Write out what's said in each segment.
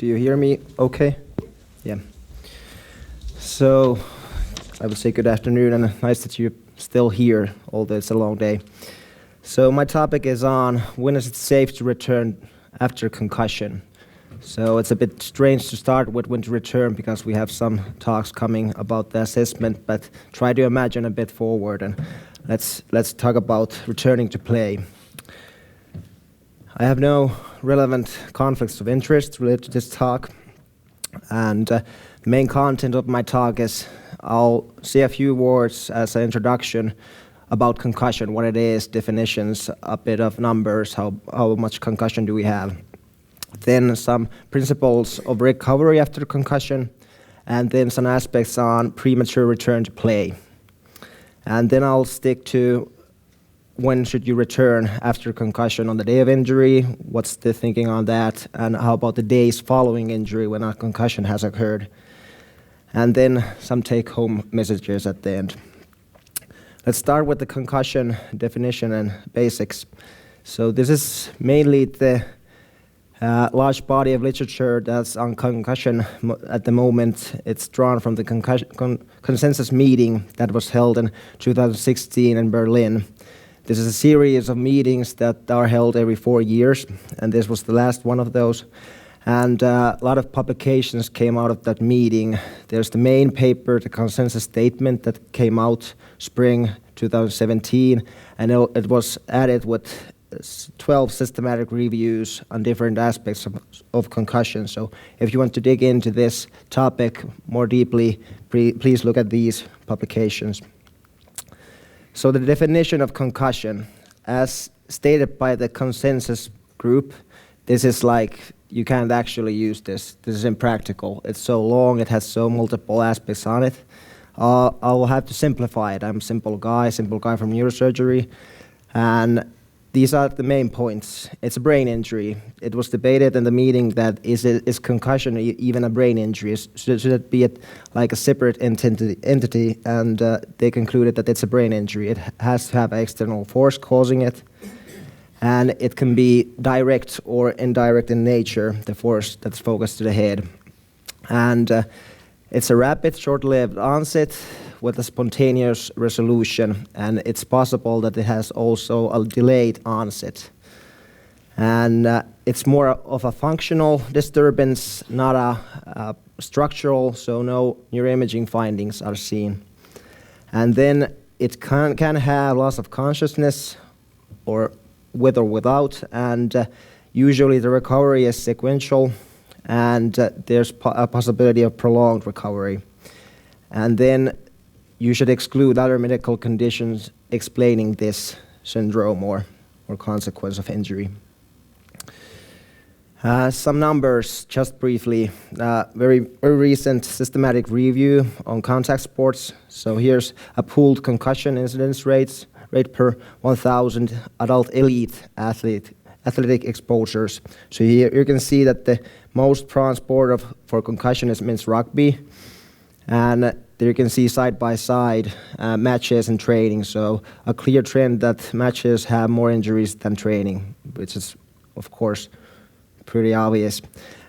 Do you hear me okay? Yeah. So I would say good afternoon, and nice that you're still here, although it's a long day. So my topic is on when is it safe to return after concussion. So it's a bit strange to start with when to return because we have some talks coming about the assessment, but try to imagine a bit forward and let's talk about returning to play. I have no relevant conflicts of interest related to this talk, and the main content of my talk is I'll say a few words as an introduction about concussion, what it is, definitions, a bit of numbers, how much concussion do we have. Then some principles of recovery after concussion, and then some aspects on premature return to play. And then I'll stick to when should you return after concussion on the day of injury, what's the thinking on that, and how about the days following injury when a concussion has occurred. And then some take-home messages at the end. Let's start with the concussion definition and basics. So this is mainly the large body of literature that's on concussion at the moment. It's drawn from the consensus meeting that was held in 2016 in Berlin. This is a series of meetings that are held every 4 years, and this was the last one of those. And a lot of publications came out of that meeting. There's the main paper, the consensus statement that came out spring 2017, and it was added with 12 systematic reviews on different aspects of concussion. So if you want to dig into this topic more deeply, please look at these publications. So the definition of concussion, as stated by the consensus group, this is like, you can't actually use this. This is impractical. It's so long, it has so multiple aspects on it. I'll have to simplify it. I'm a simple guy from neurosurgery, and these are the main points. It's a brain injury. It was debated in the meeting that is concussion even a brain injury? Should it be like a separate entity? And they concluded that it's a brain injury. It has to have an external force causing it. And it can be direct or indirect in nature, the force that's focused to the head. And it's a rapid, short-lived onset with a spontaneous resolution, and it's possible that it has also a delayed onset. And it's more of a functional disturbance, not a structural, so no neuroimaging findings are seen. And then it can have loss of consciousness, or with or without, and usually the recovery is sequential, and there's a possibility of prolonged recovery. And then you should exclude other medical conditions explaining this syndrome or consequence of injury. Some numbers, just briefly. Very recent systematic review on contact sports. So here's a pooled concussion incidence rate per 1,000 adult elite athletic exposures. So here you can see that the most prone sport for concussion is men's rugby, and there you can see side by side matches and training. So a clear trend that matches have more injuries than training, which is of course pretty obvious.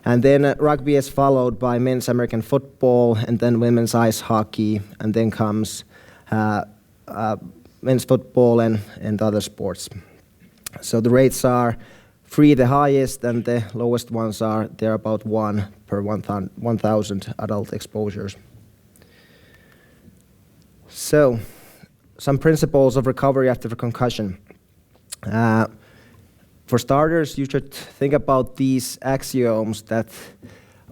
And then rugby is followed by men's American football, and then women's ice hockey, and then comes men's football and other sports. So the rates are 3 the highest, and the lowest ones they're about 1 per 1,000 adult exposures. So, some principles of recovery after concussion. For starters, you should think about these axioms that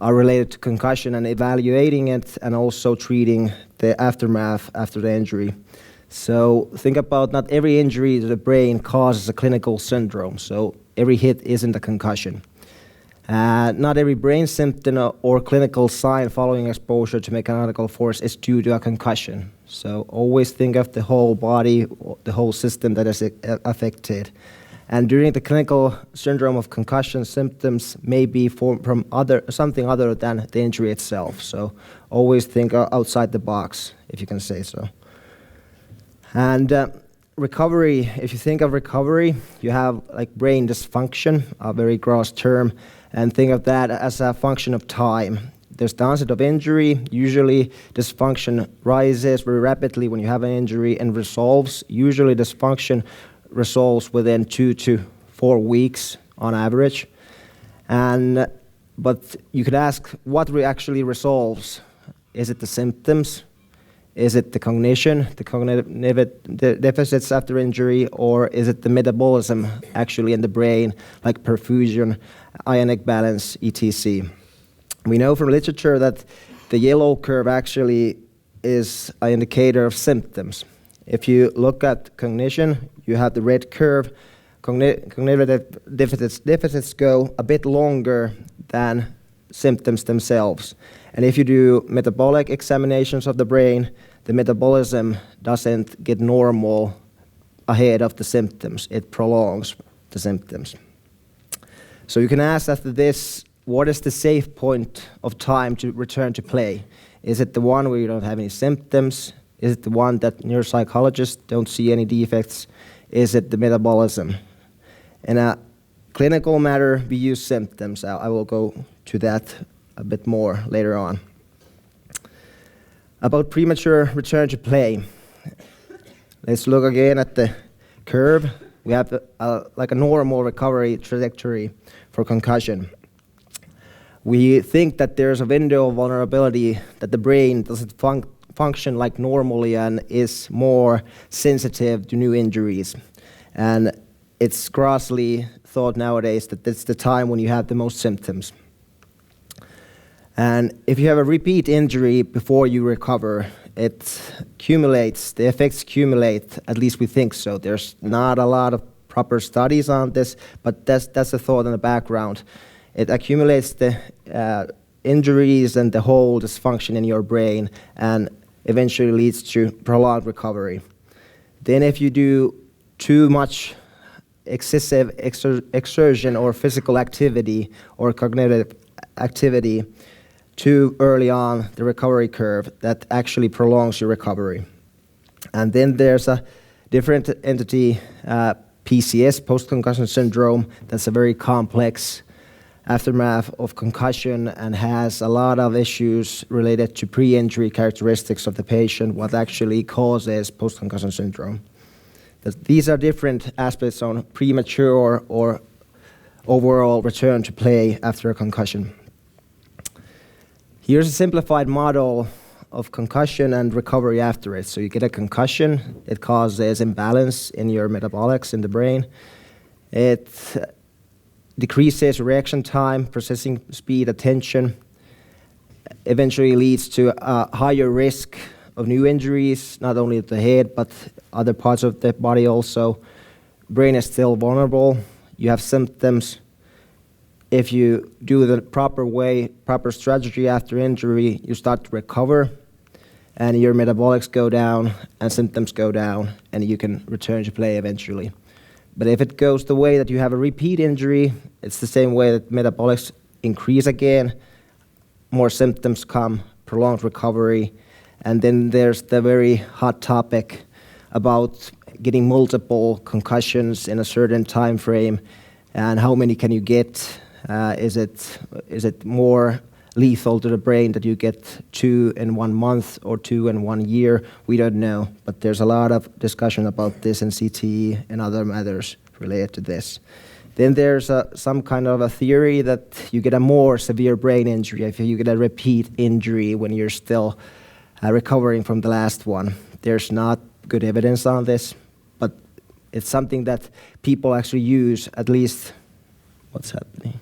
are related to concussion and evaluating it, and also treating the aftermath after the injury. So think about not every injury to the brain causes a clinical syndrome, so every hit isn't a concussion. Not every brain symptom or clinical sign following exposure to mechanical force is due to a concussion. So always think of the whole body, the whole system that is affected. And during the clinical syndrome of concussion, symptoms may be from something other than the injury itself. So always think outside the box, if you can say so. And recovery, if you think of recovery, you have like brain dysfunction, a very gross term, and think of that as a function of time. There's the onset of injury. Usually this function rises very rapidly when you have an injury and resolves. Usually this function resolves within 2 to 4 weeks on average. But you could ask what actually resolves. Is it the symptoms? Is it the cognition, the cognitive deficits after injury, or is it the metabolism actually in the brain, like perfusion, ionic balance, etc.? We know from literature that the yellow curve actually is an indicator of symptoms. If you look at cognition, you have the red curve. Cognitive deficits go a bit longer than symptoms themselves. And if you do metabolic examinations of the brain, the metabolism doesn't get normal ahead of the symptoms. It prolongs the symptoms. So you can ask after this, what is the safe point of time to return to play? Is it the one where you don't have any symptoms? Is it the one that neuropsychologists don't see any defects? Is it the metabolism? In a clinical matter, we use symptoms. I will go to that a bit more later on. About premature return to play. Let's look again at the curve. We have like a normal recovery trajectory for concussion. We think that there's a window of vulnerability, that the brain doesn't function like normally and is more sensitive to new injuries. And it's grossly thought nowadays that that's the time when you have the most symptoms. And if you have a repeat injury before you recover, it accumulates, the effects accumulate, at least we think so. There's not a lot of proper studies on this, but that's the thought in the background. It accumulates the injuries and the whole dysfunction in your brain and eventually leads to prolonged recovery. Then if you do too much excessive exertion or physical activity or cognitive activity too early on the recovery curve, that actually prolongs your recovery. And then there's a different entity, PCS, post-concussion syndrome, that's a very complex aftermath of concussion and has a lot of issues related to pre-injury characteristics of the patient, what actually causes post-concussion syndrome. These are different aspects on premature or overall return to play after a concussion. Here's a simplified model of concussion and recovery after it. So you get a concussion, it causes imbalance in your metabolics in the brain. It decreases reaction time, processing speed, attention, eventually leads to a higher risk of new injuries, not only at the head, but other parts of the body also. Brain is still vulnerable. You have symptoms. If you do the proper way, proper strategy after injury, you start to recover, and your metabolics go down, and symptoms go down, and you can return to play eventually. But if it goes the way that you have a repeat injury, it's the same way that metabolics increase again, more symptoms come, prolonged recovery, and then there's the very hot topic about getting multiple concussions in a certain time frame, and how many can you get? Is it more lethal to the brain that you get 2 in 1 month or 2 in 1 year? We don't know, but there's a lot of discussion about this in CTE and other matters related to this. Then there's some kind of a theory that you get a more severe brain injury if you get a repeat injury when you're still recovering from the last one. There's not good evidence on this, but it's something that people actually use, at least. What's happening?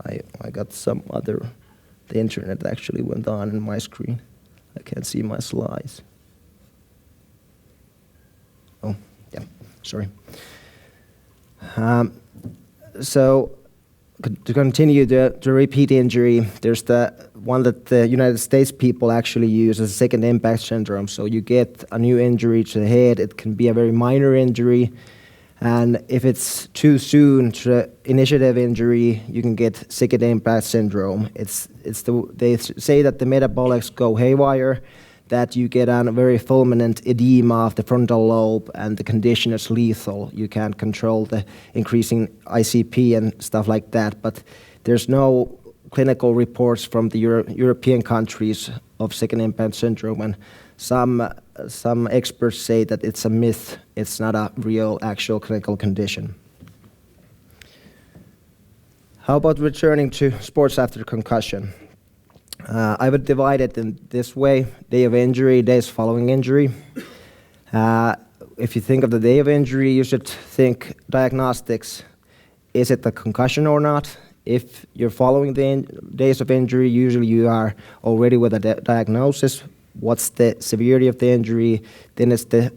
I got some other, the internet actually went on in my screen. I can't see my slides. Oh, yeah, sorry. So to continue the repeat injury, there's the one that the United States people actually use as a second impact syndrome. So you get a new injury to the head. It can be a very minor injury. And if it's too soon to the initiative injury, you can get second impact syndrome. They say that the metabolics go haywire, that you get a very fulminant edema of the frontal lobe, and the condition is lethal. You can't control the increasing ICP and stuff like that. But There's no clinical reports from the European countries of second impact syndrome, and some experts say that it's a myth, it's not a real actual clinical condition. How about returning to sports after concussion? I would divide it in this way: day of injury, days following injury. If you think of the day of injury, you should think diagnostics. Is it a concussion or not? If you're following the days of injury, usually you are already with a diagnosis. What's the severity of the injury? Then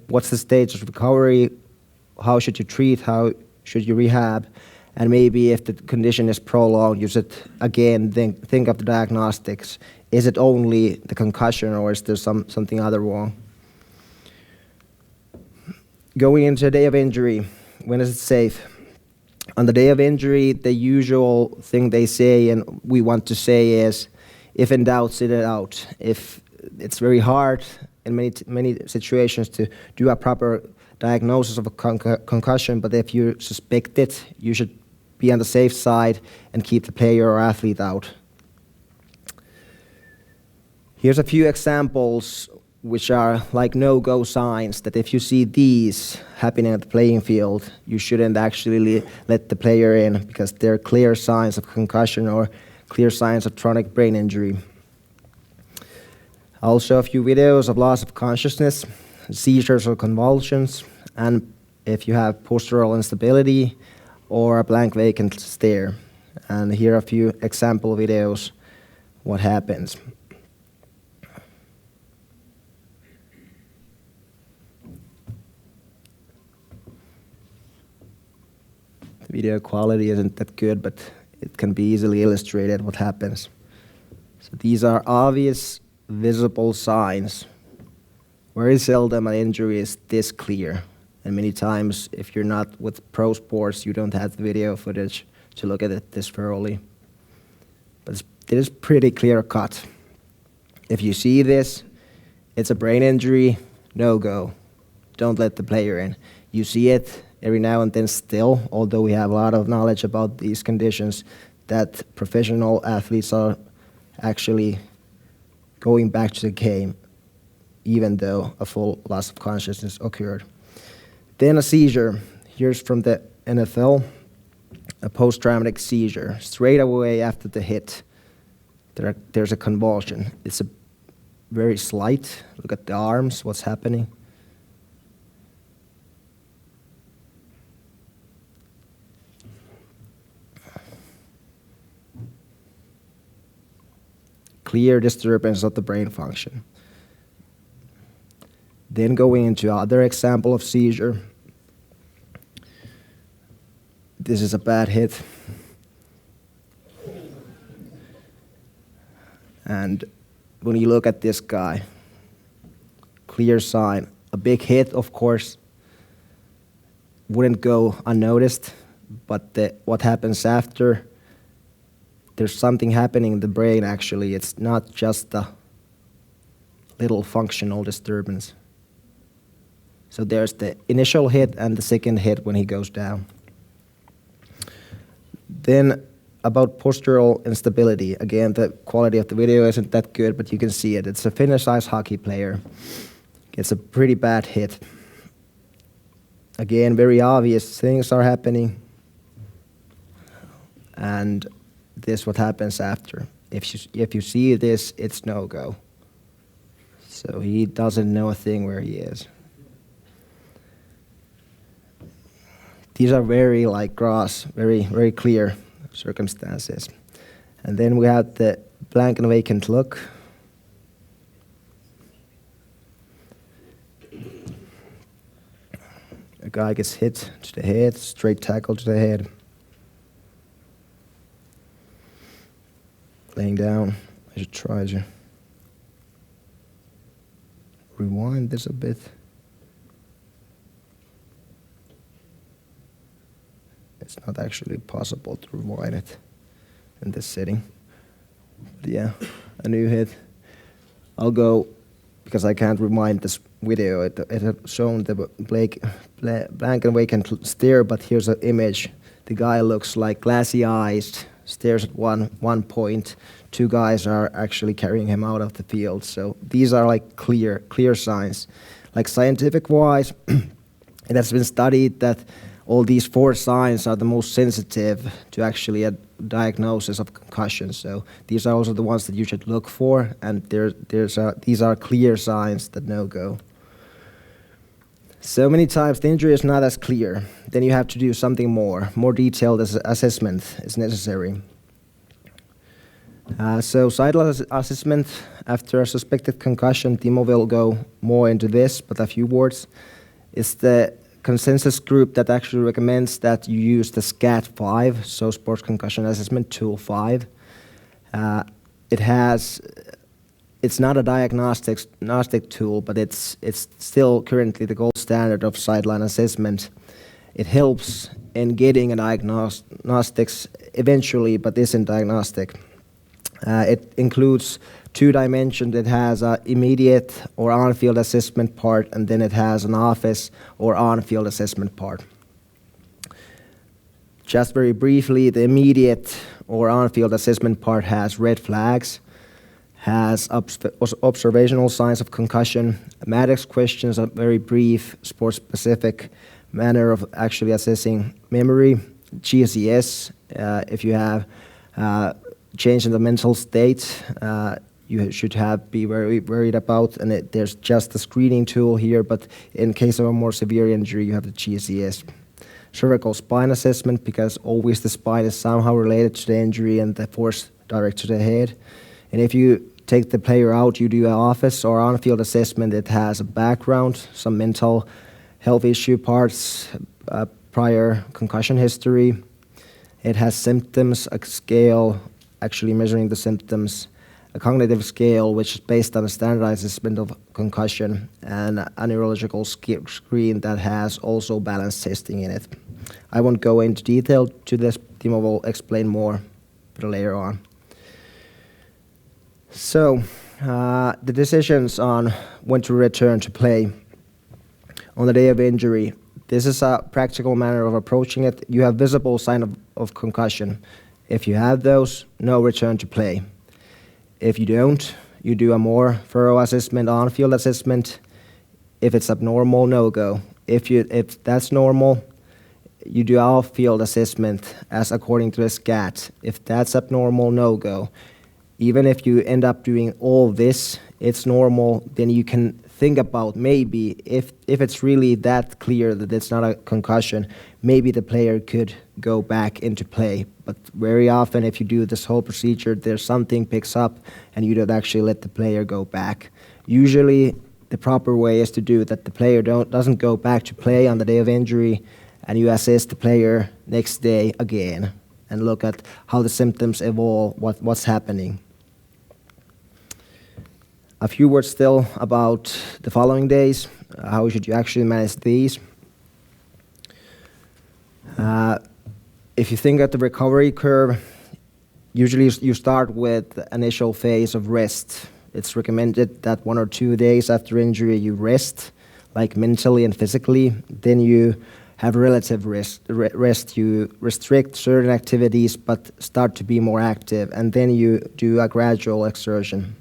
what's the stage of recovery? How should you treat? How should you rehab? And maybe if the condition is prolonged, you should again think of the diagnostics. Is it only the concussion, or is there something other wrong? Going into a day of injury, when is it safe? On the day of injury, the usual thing they say and we want to say is, if in doubt, sit it out. If it's very hard in many situations to do a proper diagnosis of a concussion, but if you suspect it, you should be on the safe side and keep the player or athlete out. Here's a few examples which are like no-go signs, that if you see these happening at the playing field, you shouldn't actually let the player in, because they're clear signs of concussion or clear signs of chronic brain injury. I'll show a few videos of loss of consciousness, seizures or convulsions, and if you have postural instability or a blank vacant stare. And here are a few example videos what happens. The video quality isn't that good, but it can be easily illustrated what happens. So these are obvious, visible signs. Very seldom an injury is this clear. And many times, if you're not with pro sports, you don't have the video footage to look at it this thoroughly. But it is pretty clear cut. If you see this, it's a brain injury, no go. Don't let the player in. You see it every now and then still, although we have a lot of knowledge about these conditions, that professional athletes are actually going back to the game, even though a full loss of consciousness occurred. Then a seizure. Here's from the NFL, a post-traumatic seizure. Straight away after the hit, there's a convulsion. It's a very slight. Look at the arms, what's happening. Clear disturbance of the brain function. Then going into other example of seizure. This is a bad hit. And when you look at this guy, clear sign. A big hit, of course, wouldn't go unnoticed, but what happens after, there's something happening in the brain actually. It's not just a little functional disturbance. So there's the initial hit and the second hit when he goes down. Then about postural instability. Again, the quality of the video isn't that good, but you can see it. It's a Finnish ice hockey player. It's a pretty bad hit. Again, very obvious things are happening. And this what happens after. If you see this, it's no-go. So he doesn't know a thing where he is. These are very gross, very clear circumstances. And then we have the blank and vacant look. A guy gets hit to the head, straight tackle to the head. Laying down. I should try to rewind this a bit. It's not actually possible to rewind it in this setting. But yeah, a new hit. I'll go, because I can't rewind this video. It had shown the blank and vacant stare, but here's an image. The guy looks like glassy-eyed, stairs at one point. 2 guys are actually carrying him out of the field. So these are like clear signs. Like scientific wise, it has been studied that all these 4 signs are the most sensitive to actually a diagnosis of concussion. So these are also the ones that you should look for, and these are clear signs that no go. So many times the injury is not as clear. Then you have to do something more. More detailed assessment is necessary. So sideline assessment after a suspected concussion, Timo will go more into this, but a few words. It's the consensus group that actually recommends that you use the SCAT-5, so Sports Concussion Assessment Tool 5. It's not a diagnostic tool, but it's still currently the gold standard of sideline assessment. It helps in getting a diagnostics eventually, but isn't diagnostic. It includes 2 dimensions. It has an immediate or on-field assessment part, and then it has an office or on-field assessment part. Just very briefly, the immediate or on-field assessment part has red flags, has observational signs of concussion. Maddox questions are very brief, sport-specific manner of actually assessing memory. GCS, if you have change in the mental state, you should be very worried about, and there's just a screening tool here, but in case of a more severe injury, you have the GCS. Cervical spine assessment, because always the spine is somehow related to the injury and the force direct to the head. And if you take the player out, you do an office or on-field assessment. It has a background, some mental health issue parts, prior concussion history. It has symptoms, a scale actually measuring the symptoms, a cognitive scale which is based on a standardized assessment of concussion, and a neurological screen that has also balance testing in it. I won't go into detail to this. Timo will explain more later on. So, the decisions on when to return to play on the day of injury. This is a practical manner of approaching it. You have visible sign of concussion. If you have those, no return to play. If you don't, you do a more thorough assessment, on-field assessment. If it's abnormal, no go. If that's normal, you do off-field assessment as according to the SCAT. If that's abnormal, no go. Even if you end up doing all this, it's normal, then you can think about maybe if it's really that clear that it's not a concussion, maybe the player could go back into play. But very often if you do this whole procedure, there's something picks up and you don't actually let the player go back. Usually the proper way is to do that the player doesn't go back to play on the day of injury, and you assess the player next day again and look at how the symptoms evolve, what's happening. A few words still about the following days. How should you actually manage these? If you think at the recovery curve, usually you start with the initial phase of rest. It's recommended that 1 or 2 days after injury you rest, like mentally and physically. Then you have relative rest. You restrict certain activities but start to be more active, and then you do a gradual exertion.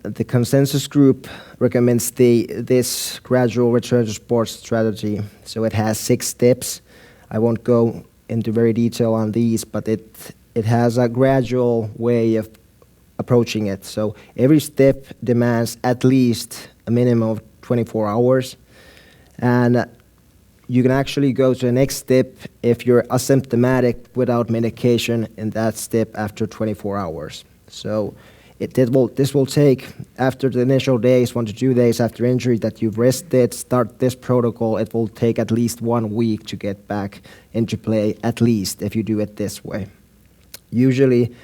The consensus group recommends this gradual return to sports strategy. So it has 6 steps. I won't go into very detail on these, but it has a gradual way of approaching it. So every step demands at least a minimum of 24 hours. And you can actually go to the next step if you're asymptomatic without medication in that step after 24 hours. So this will take, after the initial days, 1 to 2 days after injury that you've rested, start this protocol. It will take at least 1 week to get back into play, at least, if you do it this way. Usually,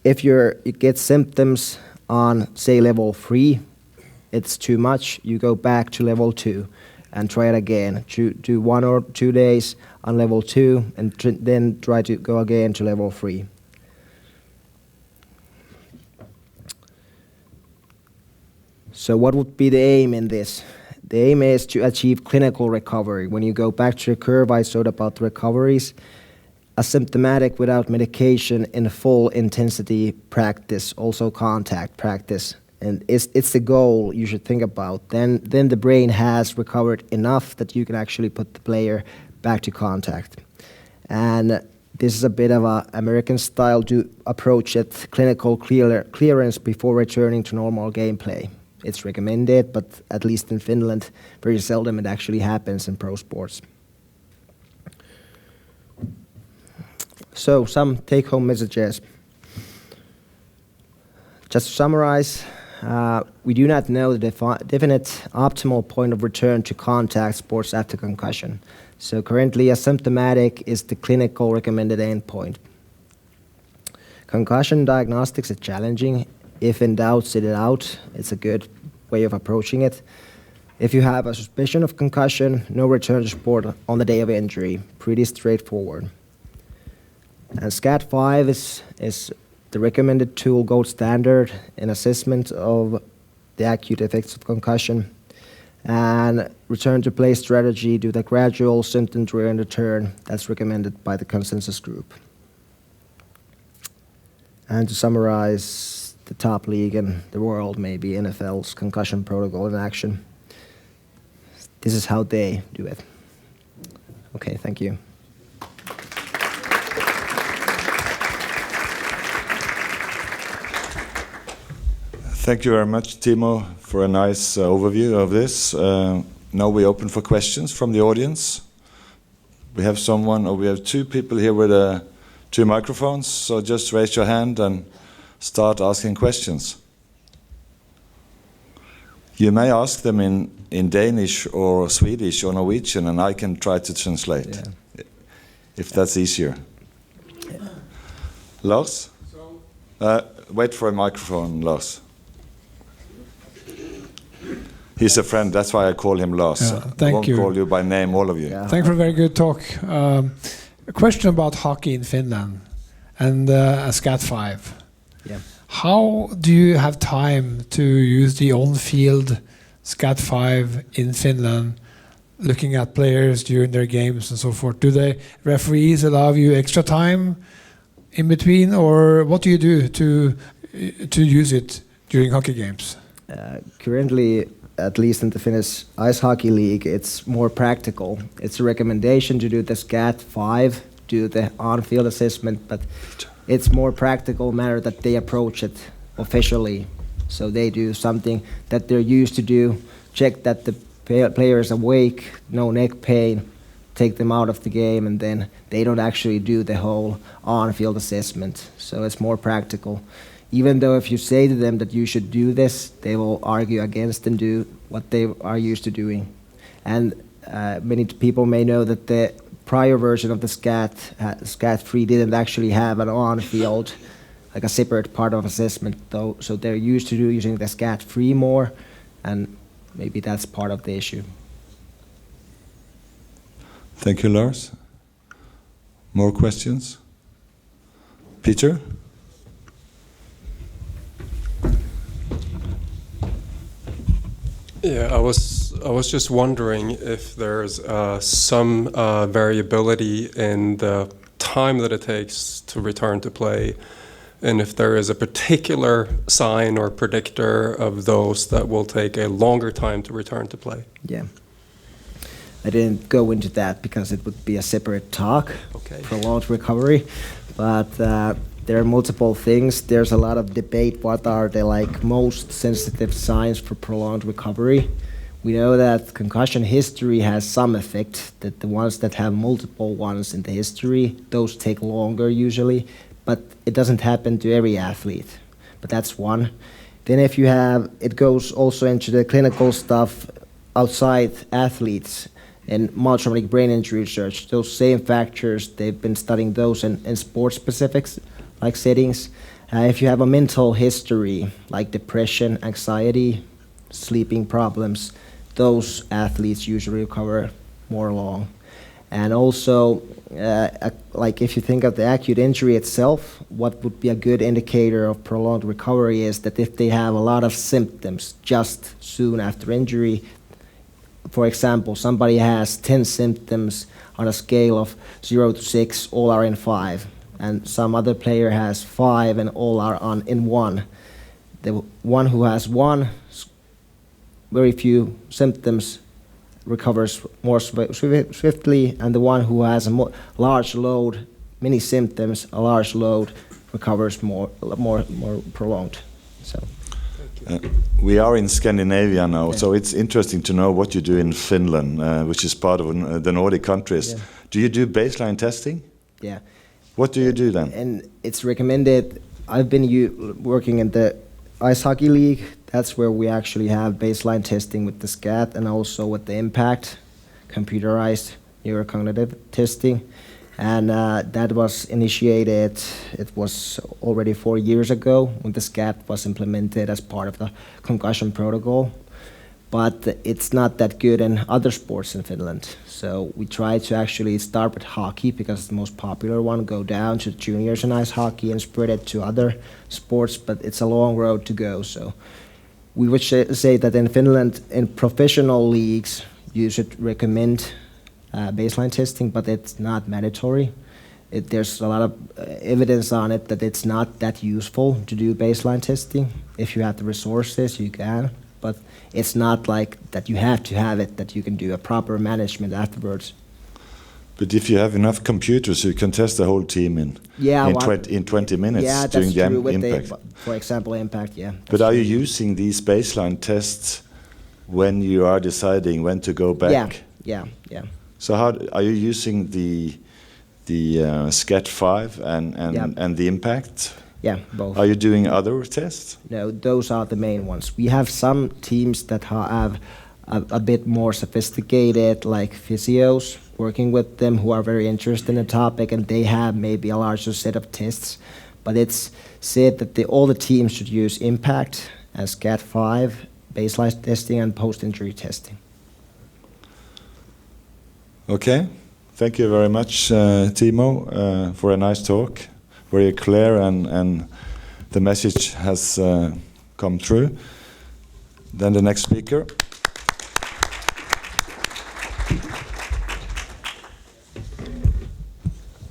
if you get symptoms on, say, level 3, it's too much, you go back to level 2 and try it again. Do 1 or 2 days on level 2 and then try to go again to level 3. So what would be the aim in this? The aim is to achieve clinical recovery. When you go back to the curve I showed about the recoveries, asymptomatic without medication in full intensity practice, also contact practice. And it's the goal you should think about. Then the brain has recovered enough that you can actually put the player back to contact. And this is a bit of an American style to approach it, clinical clearance before returning to normal gameplay. It's recommended, but at least in Finland, very seldom it actually happens in pro sports. So, some take-home messages. Just to summarize, we do not know the definite optimal point of return to contact sports after concussion. So currently, asymptomatic is the clinical recommended endpoint. Concussion diagnostics is challenging. If in doubt, sit it out. It's a good way of approaching it. If you have a suspicion of concussion, no return to sport on the day of injury. Pretty straightforward. And SCAT5 is the recommended tool, gold standard in assessment of the acute effects of concussion. And return to play strategy due to the gradual symptom-driven return that's recommended by the consensus group. And to summarize, the top league in the world, maybe NFL's concussion protocol in action. This is how they do it. Okay, thank you. Thank you very much, Timo, for a nice overview of this. Now we open for questions from the audience. We have two people here with 2 microphones, so just raise your hand and start asking questions. You may ask them in Danish or Swedish or Norwegian, and I can try to translate, if that's easier. Yeah. Lars? Wait for a microphone, Lars. He's a friend, that's why I call him Lars. Yeah, thank you. I won't call you by name, all of you. Yeah. Thank you for a very good talk. A question about hockey in Finland and SCAT5. Yeah. How do you have time to use the on-field SCAT5 in Finland, looking at players during their games and so forth? Do the referees allow you extra time in between, or what do you do to use it during hockey games? Currently, at least in the Finnish Ice Hockey League, it's more practical. It's a recommendation to do the SCAT5, do the on-field assessment, but it's more practical matter that they approach it officially. So they do something that they're used to do, check that the player is awake, no neck pain, take them out of the game, and then they don't actually do the whole on-field assessment. So it's more practical. Even though if you say to them that you should do this, they will argue against and do what they are used to doing. And many people may know that the prior version of the SCAT3 didn't actually have an on-field, like a separate part of assessment, though. So they're used to using the SCAT3 more, and maybe that's part of the issue. Thank you, Lars. More questions? Peter? Yeah, I was just wondering if there's some variability in the time that it takes to return to play, and if there is a particular sign or predictor of those that will take a longer time to return to play. Yeah. I didn't go into that because it would be a separate talk, prolonged recovery, but there are multiple things. There's a lot of debate what are the most sensitive signs for prolonged recovery. We know that concussion history has some effect, that the ones that have multiple ones in the history, those take longer usually, but it doesn't happen to every athlete. But that's one. Then if you have, it goes also into the clinical stuff outside athletes and mild traumatic brain injury research. Those same factors, they've been studying those in sports specifics, like settings. If you have a mental history, like depression, anxiety, sleeping problems, those athletes usually recover more long. And also, if you think of the acute injury itself, what would be a good indicator of prolonged recovery is that if they have a lot of symptoms just soon after injury, For example, somebody has 10 symptoms on a scale of 0 to 6, all are in 5. And some other player has 5 and all are in 1. The one who has 1, very few symptoms, recovers more swiftly, and the one who has a large load, many symptoms, a large load, recovers more prolonged. So. We are in Scandinavia now, so it's interesting to know what you do in Finland, which is part of the Nordic countries. Yeah. Do you do baseline testing? Yeah. What do you do then? And it's recommended. I've been working in the ice hockey league. That's where we actually have baseline testing with the SCAT and also with the impact, computerized neurocognitive testing. And that was initiated, it was already 4 years ago when the SCAT was implemented as part of the concussion protocol. But it's not that good in other sports in Finland. So we try to actually start with hockey because it's the most popular one, go down to juniors in ice hockey and spread it to other sports, but it's a long road to go. So we would say that in Finland, in professional leagues, you should recommend baseline testing, but it's not mandatory. There's a lot of evidence on it that it's not that useful to do baseline testing. If you have the resources, you can, but it's not like that you have to have it, that you can do a proper management afterwards. But if you have enough computers, you can test the whole team in 20 minutes during the impact. For example, impact, yeah. But are you using these baseline tests when you are deciding when to go back? Yeah. So how are you using the SCAT5 and the impact? Yeah, both. Are you doing other tests? No, those are the main ones. We have some teams that have a bit more sophisticated, like physios, working with them who are very interested in the topic, and they have maybe a larger set of tests. But it's said that all the teams should use impact as SCAT5, baseline testing, and post-injury testing. Okay, thank you very much, Timo, for a nice talk. Very clear, and the message has come through. Then the next speaker.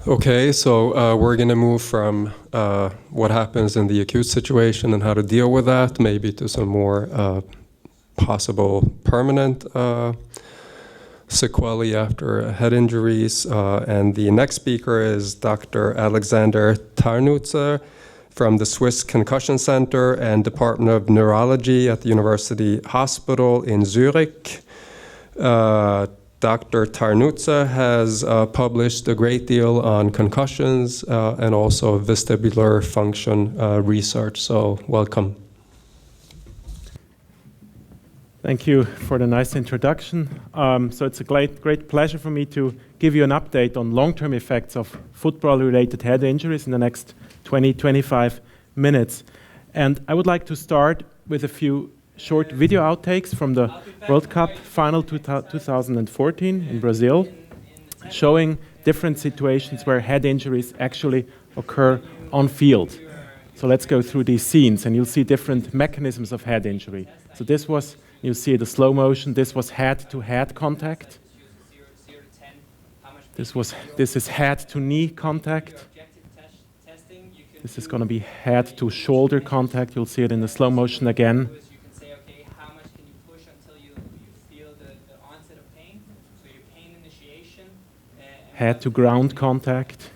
Okay, so we're going to move from what happens in the acute situation and how to deal with that, maybe to some more possible permanent sequelae after head injuries. And the next speaker is Dr. Alexander Tarnutzer from the Swiss Concussion Center and Department of Neurology at the University Hospital in Zurich. Dr. Tarnutzer has published a great deal on concussions and also vestibular function research. So welcome. Thank you for the nice introduction. So it's a great pleasure for me to give you an update on long-term effects of football-related head injuries in the next 20-25 minutes. And I would like to start with a few short video outtakes from the World Cup final 2014 in Brazil, showing different situations where head injuries actually occur on field. So let's go through these scenes and you'll see different mechanisms of head injury. So this was, you see the slow motion, this was head-to-head contact. This is head-to-knee contact. This is going to be head-to-shoulder contact. You'll see it in the slow motion again. Head-to-ground contact.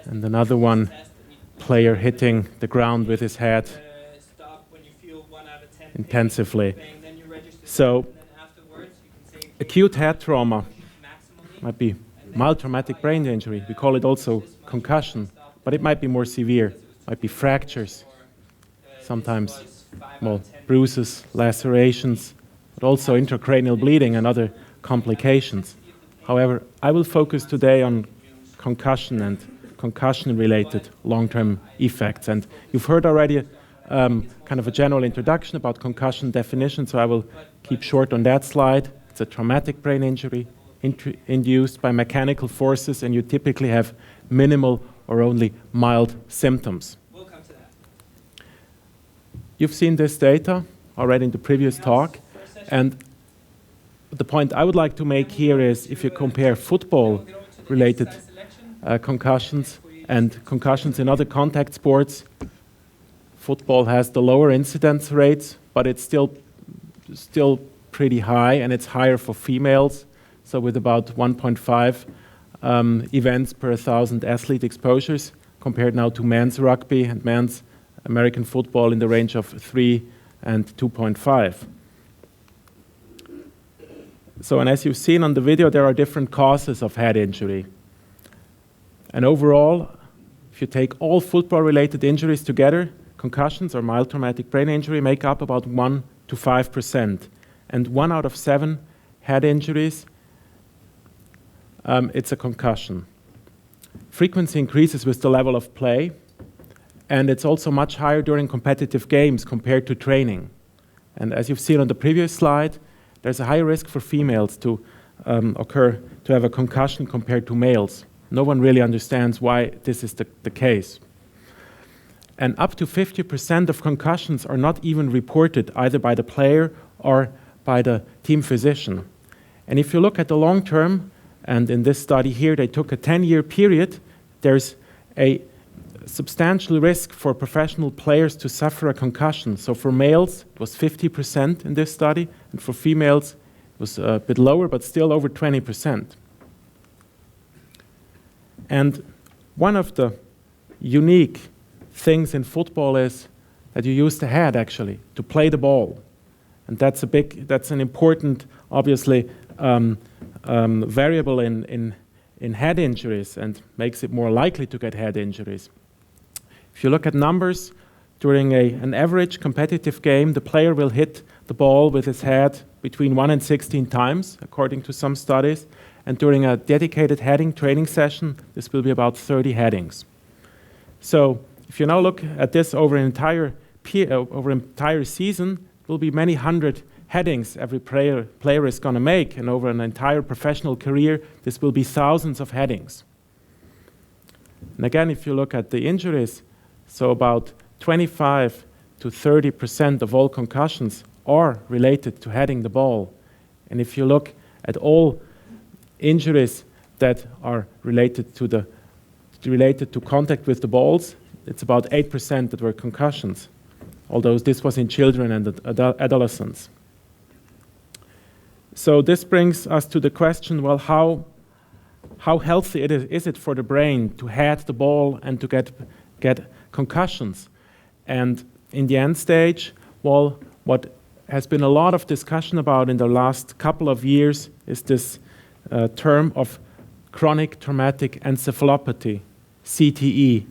And another one, player hitting the ground with his head intensively. So, acute head trauma might be mild traumatic brain injury. We call it also concussion, but it might be more severe. Might be fractures, sometimes bruises, lacerations, but also intracranial bleeding and other complications. However, I will focus today on concussion and concussion-related long-term effects. And you've heard already kind of a general introduction about concussion definition, so I will keep short on that slide. It's a traumatic brain injury induced by mechanical forces, and you typically have minimal or only mild symptoms. We'll come to that. You've seen this data. already in the previous talk. And the point I would like to make here is if you compare football-related concussions and concussions in other contact sports, football has the lower incidence rates, but it's still pretty high, and it's higher for females. So with about 1.5 events per 1,000 athlete exposures, compared now to men's rugby and men's American football in the range of 3 and 2.5. So, and as you've seen on the video, there are different causes of head injury. And overall, if you take all football-related injuries together, concussions or mild traumatic brain injury make up about 1 to 5%. And 1 out of 7 head injuries, it's a concussion. Frequency increases with the level of play, and it's also much higher during competitive games compared to training. And as you've seen on the previous slide, there's a higher risk for females to have a concussion compared to males. No one really understands why this is the case. And up to 50% of concussions are not even reported either by the player or by the team physician. And if you look at the long term, and in this study here they took a 10-year period, there's a substantial risk for professional players to suffer a concussion. So for males, it was 50% in this study, and for females, it was a bit lower, but still over 20%. And one of the unique things in football is that you use the head, actually, to play the ball. And that's an important, obviously, variable in head injuries and makes it more likely to get head injuries. If you look at numbers, during an average competitive game, the player will hit the ball with his head between 1 and 16 times, according to some studies. And during a dedicated heading training session, this will be about 30 headings. So if you now look at this over an entire season, it will be many hundred headings every player is going to make. And over an entire professional career, this will be thousands of headings. And again, if you look at the injuries, so about 25 to 30% of all concussions are related to heading the ball. And if you look at all injuries that are related to contact with the balls, it's about 8% that were concussions, although this was in children and adolescents. So this brings us to the question, well, how healthy is it for the brain to head the ball and to get concussions? And in the end stage, well, what has been a lot of discussion about in the last couple of years is this term of chronic traumatic encephalopathy, CTE.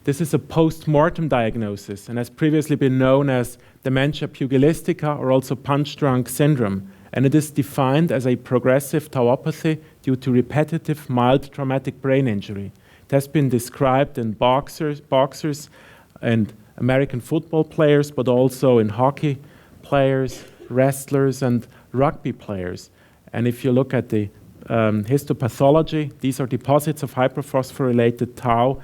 This is a post-mortem diagnosis and has previously been known as dementia pugilistica or also punch-drunk syndrome. And it is defined as a progressive tauopathy due to repetitive mild traumatic brain injury. It has been described in boxers and American football players, but also in hockey players, wrestlers, and rugby players. And if you look at the histopathology, these are deposits of hyperphosphorylated tau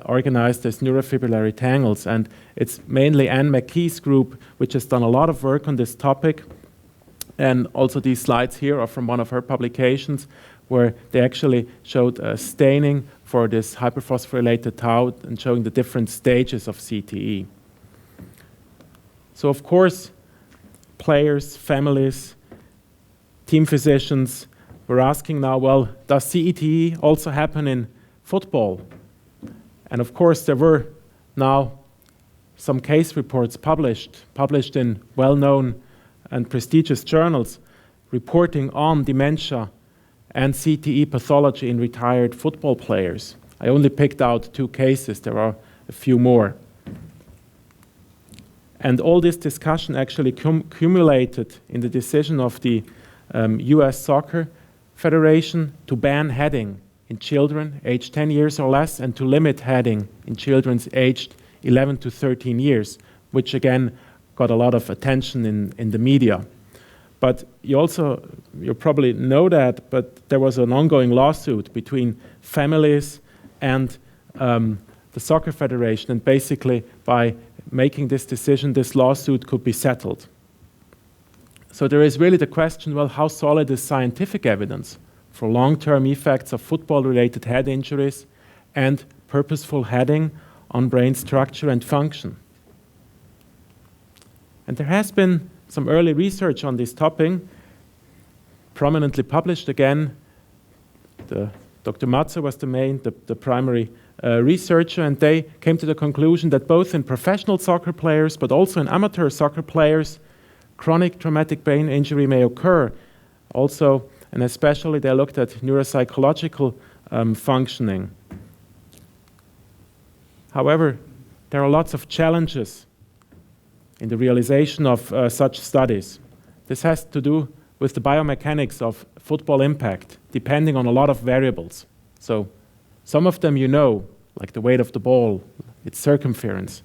organized as neurofibrillary tangles. And it's mainly Anne McKee's group which has done a lot of work on this topic. And also these slides here are from one of her publications where they actually showed staining for this hyperphosphorylated tau and showing the different stages of CTE. So of course, players, families, team physicians were asking now, well, does CTE also happen in football? And of course, there were now some case reports published in well-known and prestigious journals reporting on dementia and CTE pathology in retired football players. I only picked out 2 cases. There are a few more. And all this discussion actually cumulated in the decision of the US Soccer Federation to ban heading in children aged 10 years or less and to limit heading in children aged 11 to 13 years, which again got a lot of attention in the media. But you probably know that, but there was an ongoing lawsuit between families and the Soccer Federation, and basically by making this decision, this lawsuit could be settled. So there is really the question, well, how solid is scientific evidence for long-term effects of football-related head injuries and purposeful heading on brain structure and function? And there has been some early research on this topic, prominently published again. Dr. Matze was the primary researcher, and they came to the conclusion that both in professional soccer players but also in amateur soccer players, chronic traumatic brain injury may occur. Also, and especially they looked at neuropsychological functioning. However, there are lots of challenges in the realization of such studies. This has to do with the biomechanics of football impact, depending on a lot of variables. So some of them you know, like the weight of the ball, its circumference.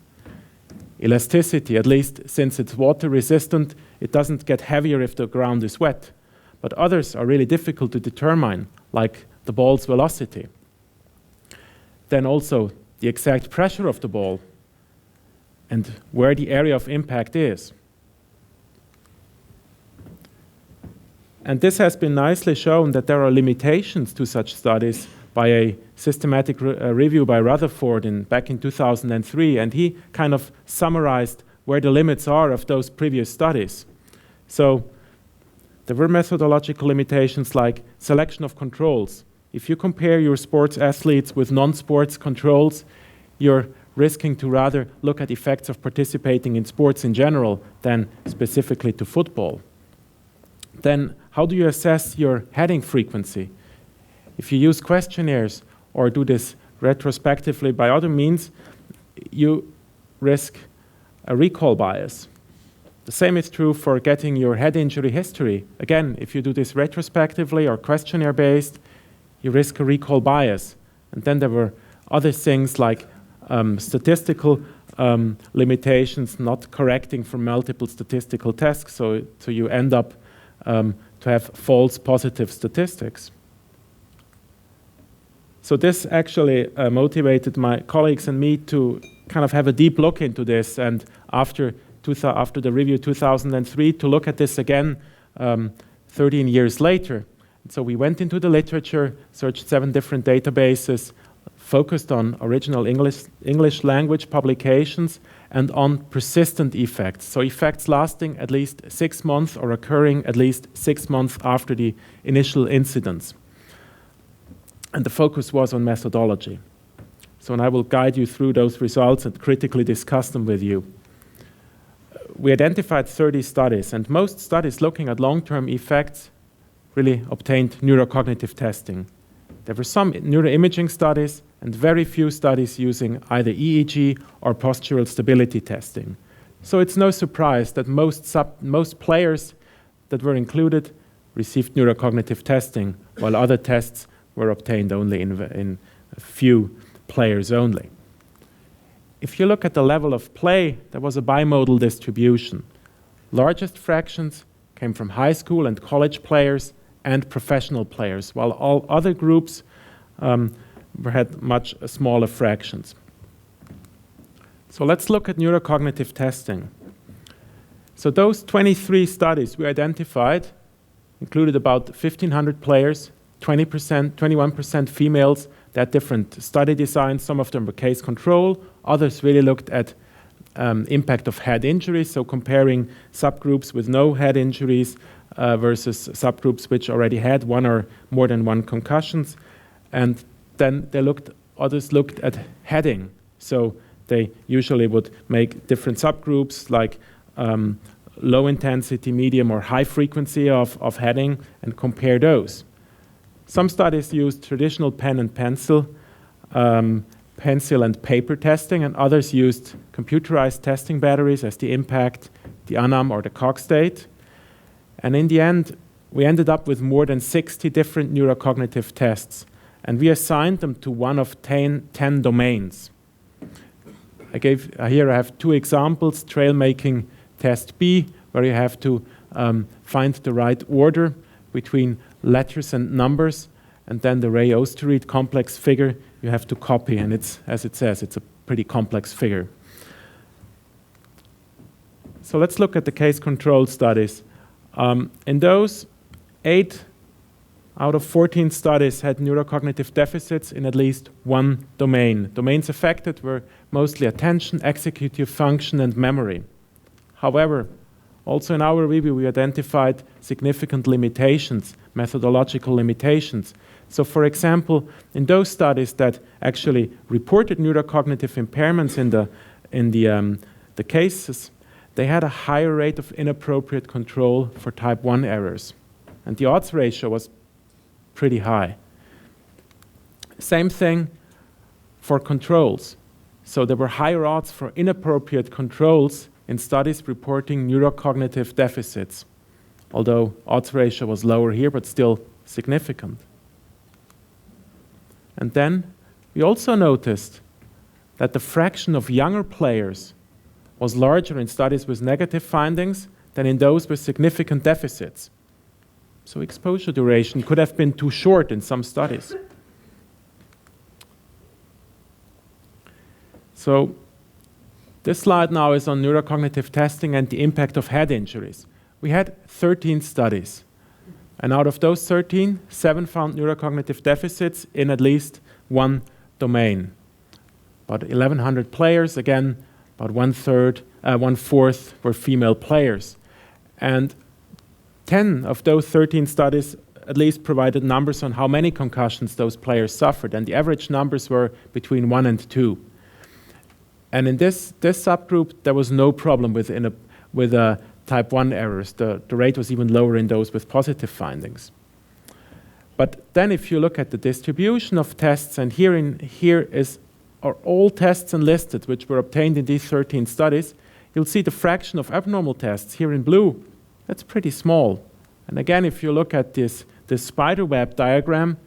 Elasticity, at least since it's water resistant, it doesn't get heavier if the ground is wet. But others are really difficult to determine, like the ball's velocity. Then also the exact pressure of the ball and where the area of impact is. And this has been nicely shown that there are limitations to such studies by a systematic review by Rutherford back in 2003, and he kind of summarized where the limits are of those previous studies. So there were methodological limitations like selection of controls. If you compare your sports athletes with non-sports controls, you're risking to rather look at effects of participating in sports in general than specifically to football. Then how do you assess your heading frequency? If you use questionnaires or do this retrospectively by other means, you risk a recall bias. The same is true for getting your head injury history. Again, if you do this retrospectively or questionnaire-based, you risk a recall bias. And then there were other things like statistical limitations, not correcting for multiple statistical tests, so you end up to have false positive statistics. So this actually motivated my colleagues and me to kind of have a deep look into this, and after the review 2003, to look at this again 13 years later. So we went into the literature, searched 7 different databases, focused on original English language publications, and on persistent effects. So effects lasting at least 6 months or occurring at least 6 months after the initial incidents. And the focus was on methodology. So and I will guide you through those results and critically discuss them with you. We identified 30 studies, and most studies looking at long-term effects really obtained neurocognitive testing. There were some neuroimaging studies and very few studies using either EEG or postural stability testing. So it's no surprise that most players that were included received neurocognitive testing, while other tests were obtained only in a few players only. If you look at the level of play, there was a bimodal distribution. Largest fractions came from high school and college players and professional players, while all other groups had much smaller fractions. So let's look at neurocognitive testing. So those 23 studies we identified included about 1,500 players, 21% females. They had different study designs. Some of them were case control. Others really looked at impact of head injuries, so comparing subgroups with no head injuries versus subgroups which already had one or more than one concussions. And then others looked at heading. So they usually would make different subgroups like low intensity, medium, or high frequency of heading and compare those. Some studies used traditional pen and pencil, pencil and paper testing, and others used computerized testing batteries as the impact, the ANAM, or the Cogstate. And in the end, we ended up with more than 60 different neurocognitive tests, and we assigned them to one of 10 domains. Here I have 2 examples: trail making test B, where you have to find the right order between letters and numbers, and then the Ray-Osterried complex figure you have to copy, and it's, as it says, it's a pretty complex figure. So let's look at the case-controlled studies. In those, 8 out of 14 studies had neurocognitive deficits in at least one domain. Domains affected were mostly attention, executive function, and memory. However, also in our review, we identified significant limitations, methodological limitations. So, for example, in those studies that actually reported neurocognitive impairments in the cases, they had a higher rate of inappropriate control for type 1 errors. And the odds ratio was pretty high. Same thing for controls. So there were higher odds for inappropriate controls in studies reporting neurocognitive deficits, although odds ratio was lower here, but still significant. And then we also noticed that the fraction of younger players was larger in studies with negative findings than in those with significant deficits. So exposure duration could have been too short in some studies. So this slide now is on neurocognitive testing and the impact of head injuries. We had 13 studies. And out of those 13, 7 found neurocognitive deficits in at least one domain. About 1,100 players, again, about 1/4 were female players. And 10 of those 13 studies at least provided numbers on how many concussions those players suffered. And the average numbers were between 1 and 2. And in this subgroup, there was no problem with type 1 errors. The rate was even lower in those with positive findings. But then if you look at the distribution of tests, and here are all tests enlisted which were obtained in these 13 studies, you'll see the fraction of abnormal tests here in blue. That's pretty small. And again, if you look at this spiderweb diagram,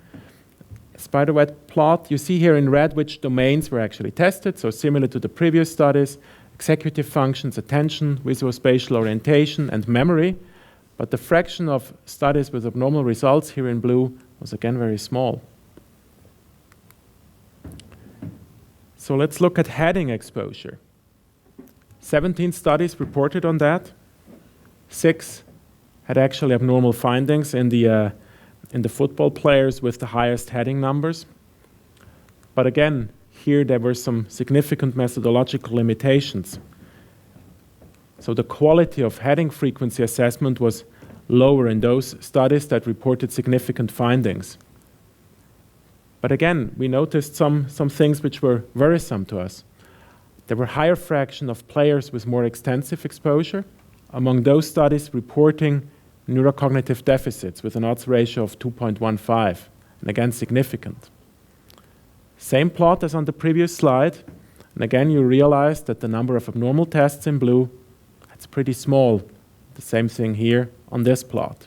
spiderweb plot, you see here in red which domains were actually tested, so similar to the previous studies, executive functions, attention, visuospatial orientation, and memory. But the fraction of studies with abnormal results here in blue was again very small. So let's look at heading exposure. 17 studies reported on that. 6 had actually abnormal findings in the football players with the highest heading numbers. But again, here there were some significant methodological limitations. So the quality of heading frequency assessment was lower in those studies that reported significant findings. But again, we noticed some things which were worrisome to us. There were higher fraction of players with more extensive exposure among those studies reporting neurocognitive deficits with an odds ratio of 2.15, and again significant. Same plot as on the previous slide, and again you realize that the number of abnormal tests in blue, that's pretty small. The same thing here on this plot.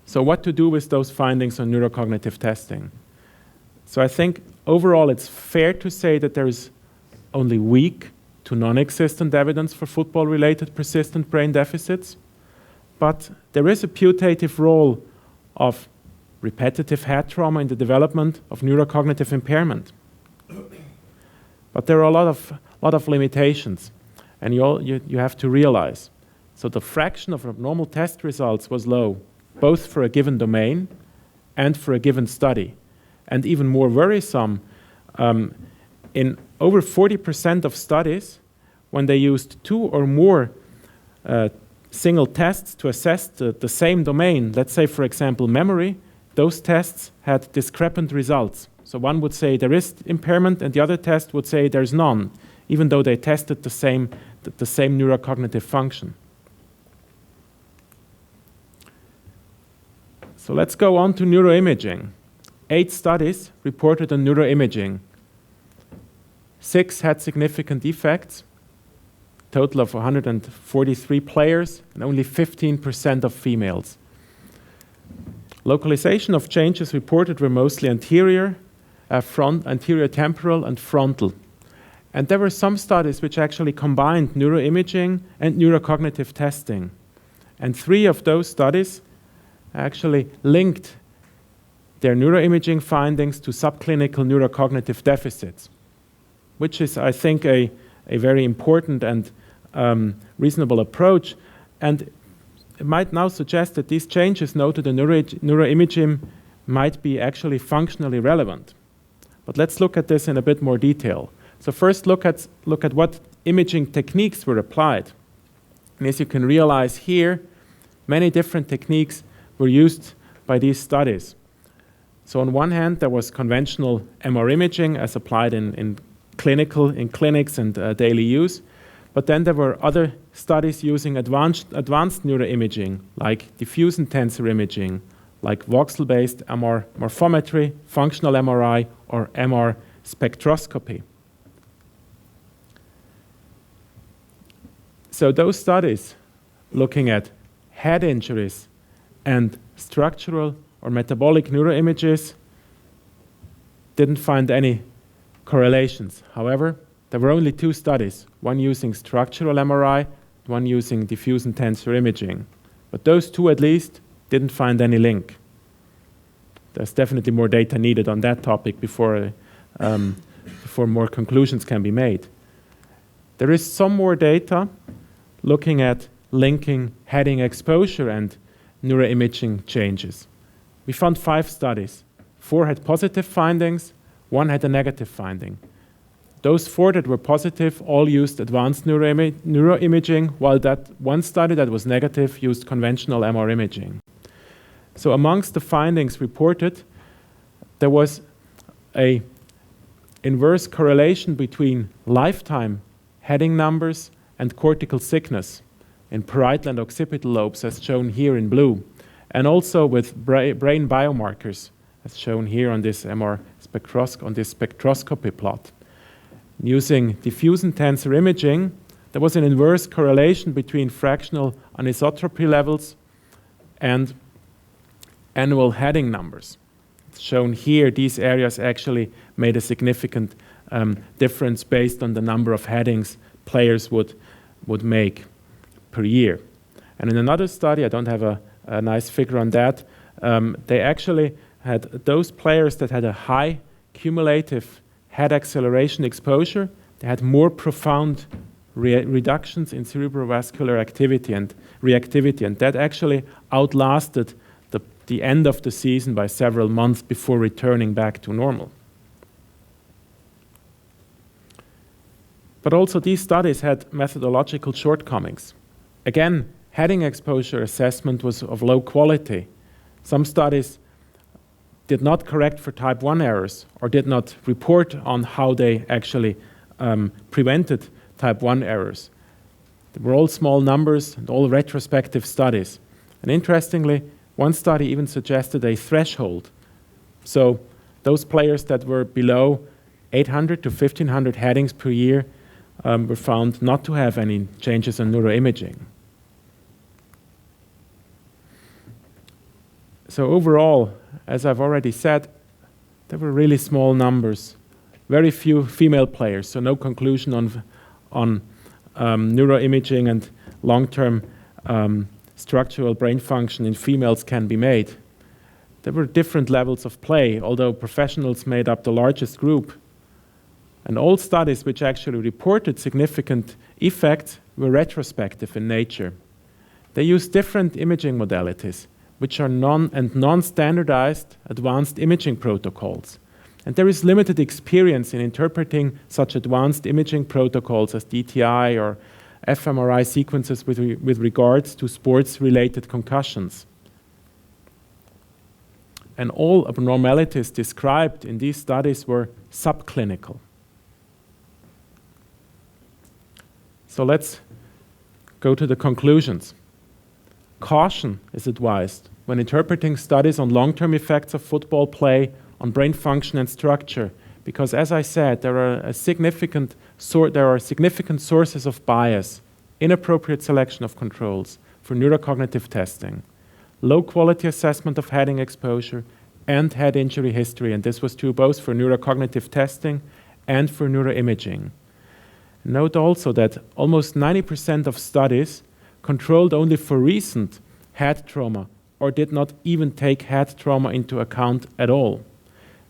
So what to do with those findings on neurocognitive testing? So I think overall it's fair to say that there is only weak to non-existent evidence for football-related persistent brain deficits, but there is a putative role of repetitive head trauma in the development of neurocognitive impairment. But there are a lot of limitations, and you have to realize. So the fraction of abnormal test results was low, both for a given domain and for a given study. And even more worrisome, in over 40% of studies, when they used 2 or more single tests to assess the same domain, let's say, for example, memory, those tests had discrepant results. So one would say there is impairment, and the other test would say there's none, even though they tested the same neurocognitive function. So let's go on to neuroimaging. 8 studies reported on neuroimaging. 6 had significant effects, total of 143 players, and only 15% of females. Localization of changes reported were mostly anterior temporal, and frontal. And there were some studies which actually combined neuroimaging and neurocognitive testing. And 3 of those studies actually linked their neuroimaging findings to subclinical neurocognitive deficits, which is, I think, a very important and reasonable approach. And it might now suggest that these changes noted in neuroimaging might be actually functionally relevant. But let's look at this in a bit more detail. So first look at what imaging techniques were applied. And as you can realize here, many different techniques were used by these studies. So on one hand, there was conventional MR imaging as applied in clinics and daily use. But then there were other studies using advanced neuroimaging, like diffuse tensor imaging, like voxel-based MR morphometry, functional MRI, or MR spectroscopy. So those studies looking at head injuries and structural or metabolic neuroimages didn't find any correlations. However, there were only 2 studies, one using structural MRI, one using diffuse tensor imaging. But those 2 at least didn't find any link. There's definitely more data needed on that topic before more conclusions can be made. There is some more data looking at linking heading exposure and neuroimaging changes. We found 5 studies. 4 had positive findings, 1 had a negative finding. Those 4 that were positive all used advanced neuroimaging, while that 1 study that was negative used conventional MR imaging. So amongst the findings reported, there was an inverse correlation between lifetime heading numbers and cortical thickness in parietal and occipital lobes, as shown here in blue, and also with brain biomarkers, as shown here on this spectroscopy plot. Using diffuse tensor imaging, there was an inverse correlation between fractional anisotropy levels and annual heading numbers. It's shown here, these areas actually made a significant difference based on the number of headings players would make per year. And in another study, I don't have a nice figure on that, they actually had those players that had a high cumulative head acceleration exposure, they had more profound reductions in cerebrovascular activity and reactivity, and that actually outlasted the end of the season by several months before returning back to normal. But also these studies had methodological shortcomings. Again, heading exposure assessment was of low quality. Some studies did not correct for type 1 errors or did not report on how they actually prevented type 1 errors. They were all small numbers and all retrospective studies. And interestingly, one study even suggested a threshold. So those players that were below 800 to 1,500 headings per year were found not to have any changes in neuroimaging. So overall, as I've already said, there were really small numbers, very few female players, so no conclusion on neuroimaging and long-term structural brain function in females can be made. There were different levels of play, although professionals made up the largest group. And all studies which actually reported significant effects were retrospective in nature. They used different imaging modalities, which are non-standardized advanced imaging protocols. And there is limited experience in interpreting such advanced imaging protocols as DTI or fMRI sequences with regards to sports-related concussions. And all abnormalities described in these studies were subclinical. So let's go to the conclusions. Caution is advised when interpreting studies on long-term effects of football play on brain function and structure, because as I said, there are significant sources of bias, inappropriate selection of controls for neurocognitive testing, low quality assessment of heading exposure, and head injury history, and this was true both for neurocognitive testing and for neuroimaging. Note also that almost 90% of studies controlled only for recent head trauma or did not even take head trauma into account at all.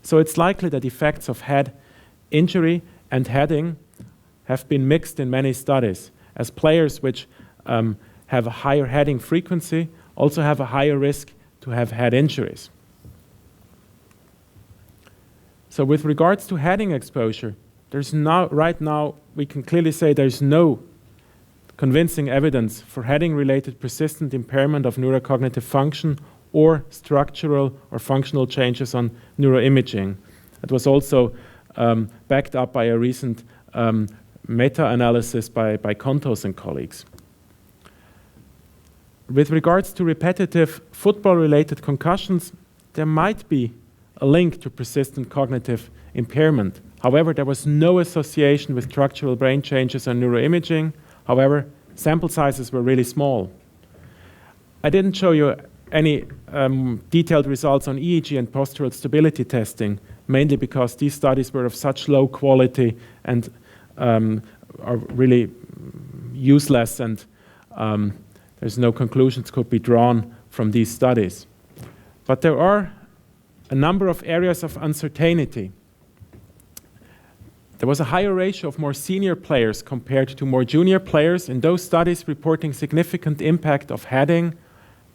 So it's likely that effects of head injury and heading have been mixed in many studies, as players which have a higher heading frequency also have a higher risk to have head injuries. So with regards to heading exposure, right now we can clearly say there's no convincing evidence for heading-related persistent impairment of neurocognitive function or structural or functional changes on neuroimaging. It was also backed up by a recent meta-analysis by Kontos and colleagues. With regards to repetitive football-related concussions, there might be a link to persistent cognitive impairment. However, there was no association with structural brain changes on neuroimaging. However, sample sizes were really small. I didn't show you any detailed results on EEG and postural stability testing, mainly because these studies were of such low quality and are really useless, and there's no conclusions could be drawn from these studies. But there are a number of areas of uncertainty. There was a higher ratio of more senior players compared to more junior players in those studies reporting significant impact of heading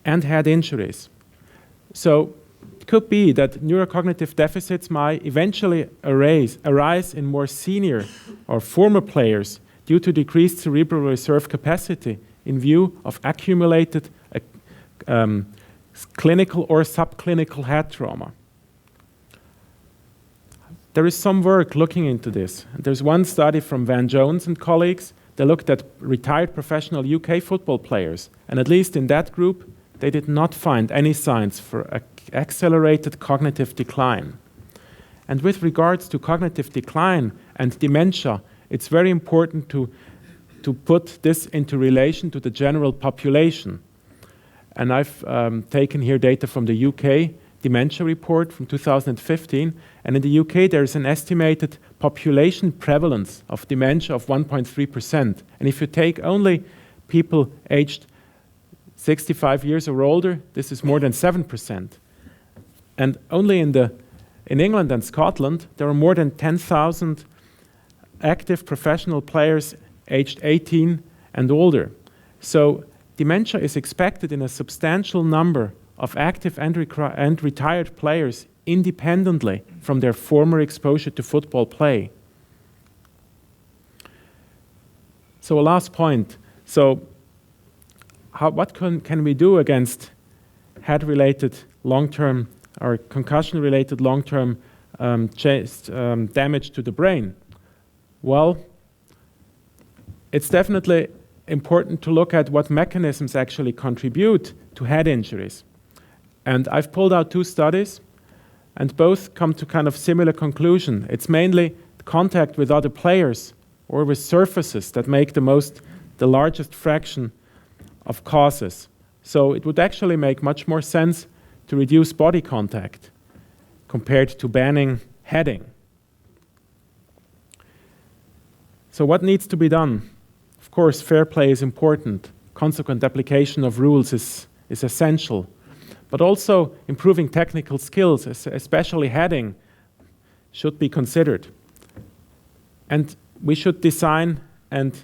and head injuries. So it could be that neurocognitive deficits might eventually arise in more senior or former players due to decreased cerebral reserve capacity in view of accumulated clinical or subclinical head trauma. There is some work looking into this. There's one study from Van Jones and colleagues. They looked at retired professional UK football players, and at least in that group, they did not find any signs for accelerated cognitive decline. And with regards to cognitive decline and dementia, it's very important to put this into relation to the general population. And I've taken here data from the UK dementia report from 2015, and in the UK there is an estimated population prevalence of dementia of 1.3%. And if you take only people aged 65 years or older, this is more than 7%. And only in England and Scotland there are more than 10,000 active professional players aged 18 and older. So dementia is expected in a substantial number of active and retired players independently from their former exposure to football play. So a last point. So what can we do against head-related long-term or concussion-related long-term damage to the brain? Well, it's definitely important to look at what mechanisms actually contribute to head injuries. And I've pulled out two studies, and both come to kind of similar conclusion. It's mainly contact with other players or with surfaces that make the largest fraction of causes. So it would actually make much more sense to reduce body contact compared to banning heading. So what needs to be done? Of course, fair play is important. Consequent application of rules is essential. But also improving technical skills, especially heading, should be considered. And we should design and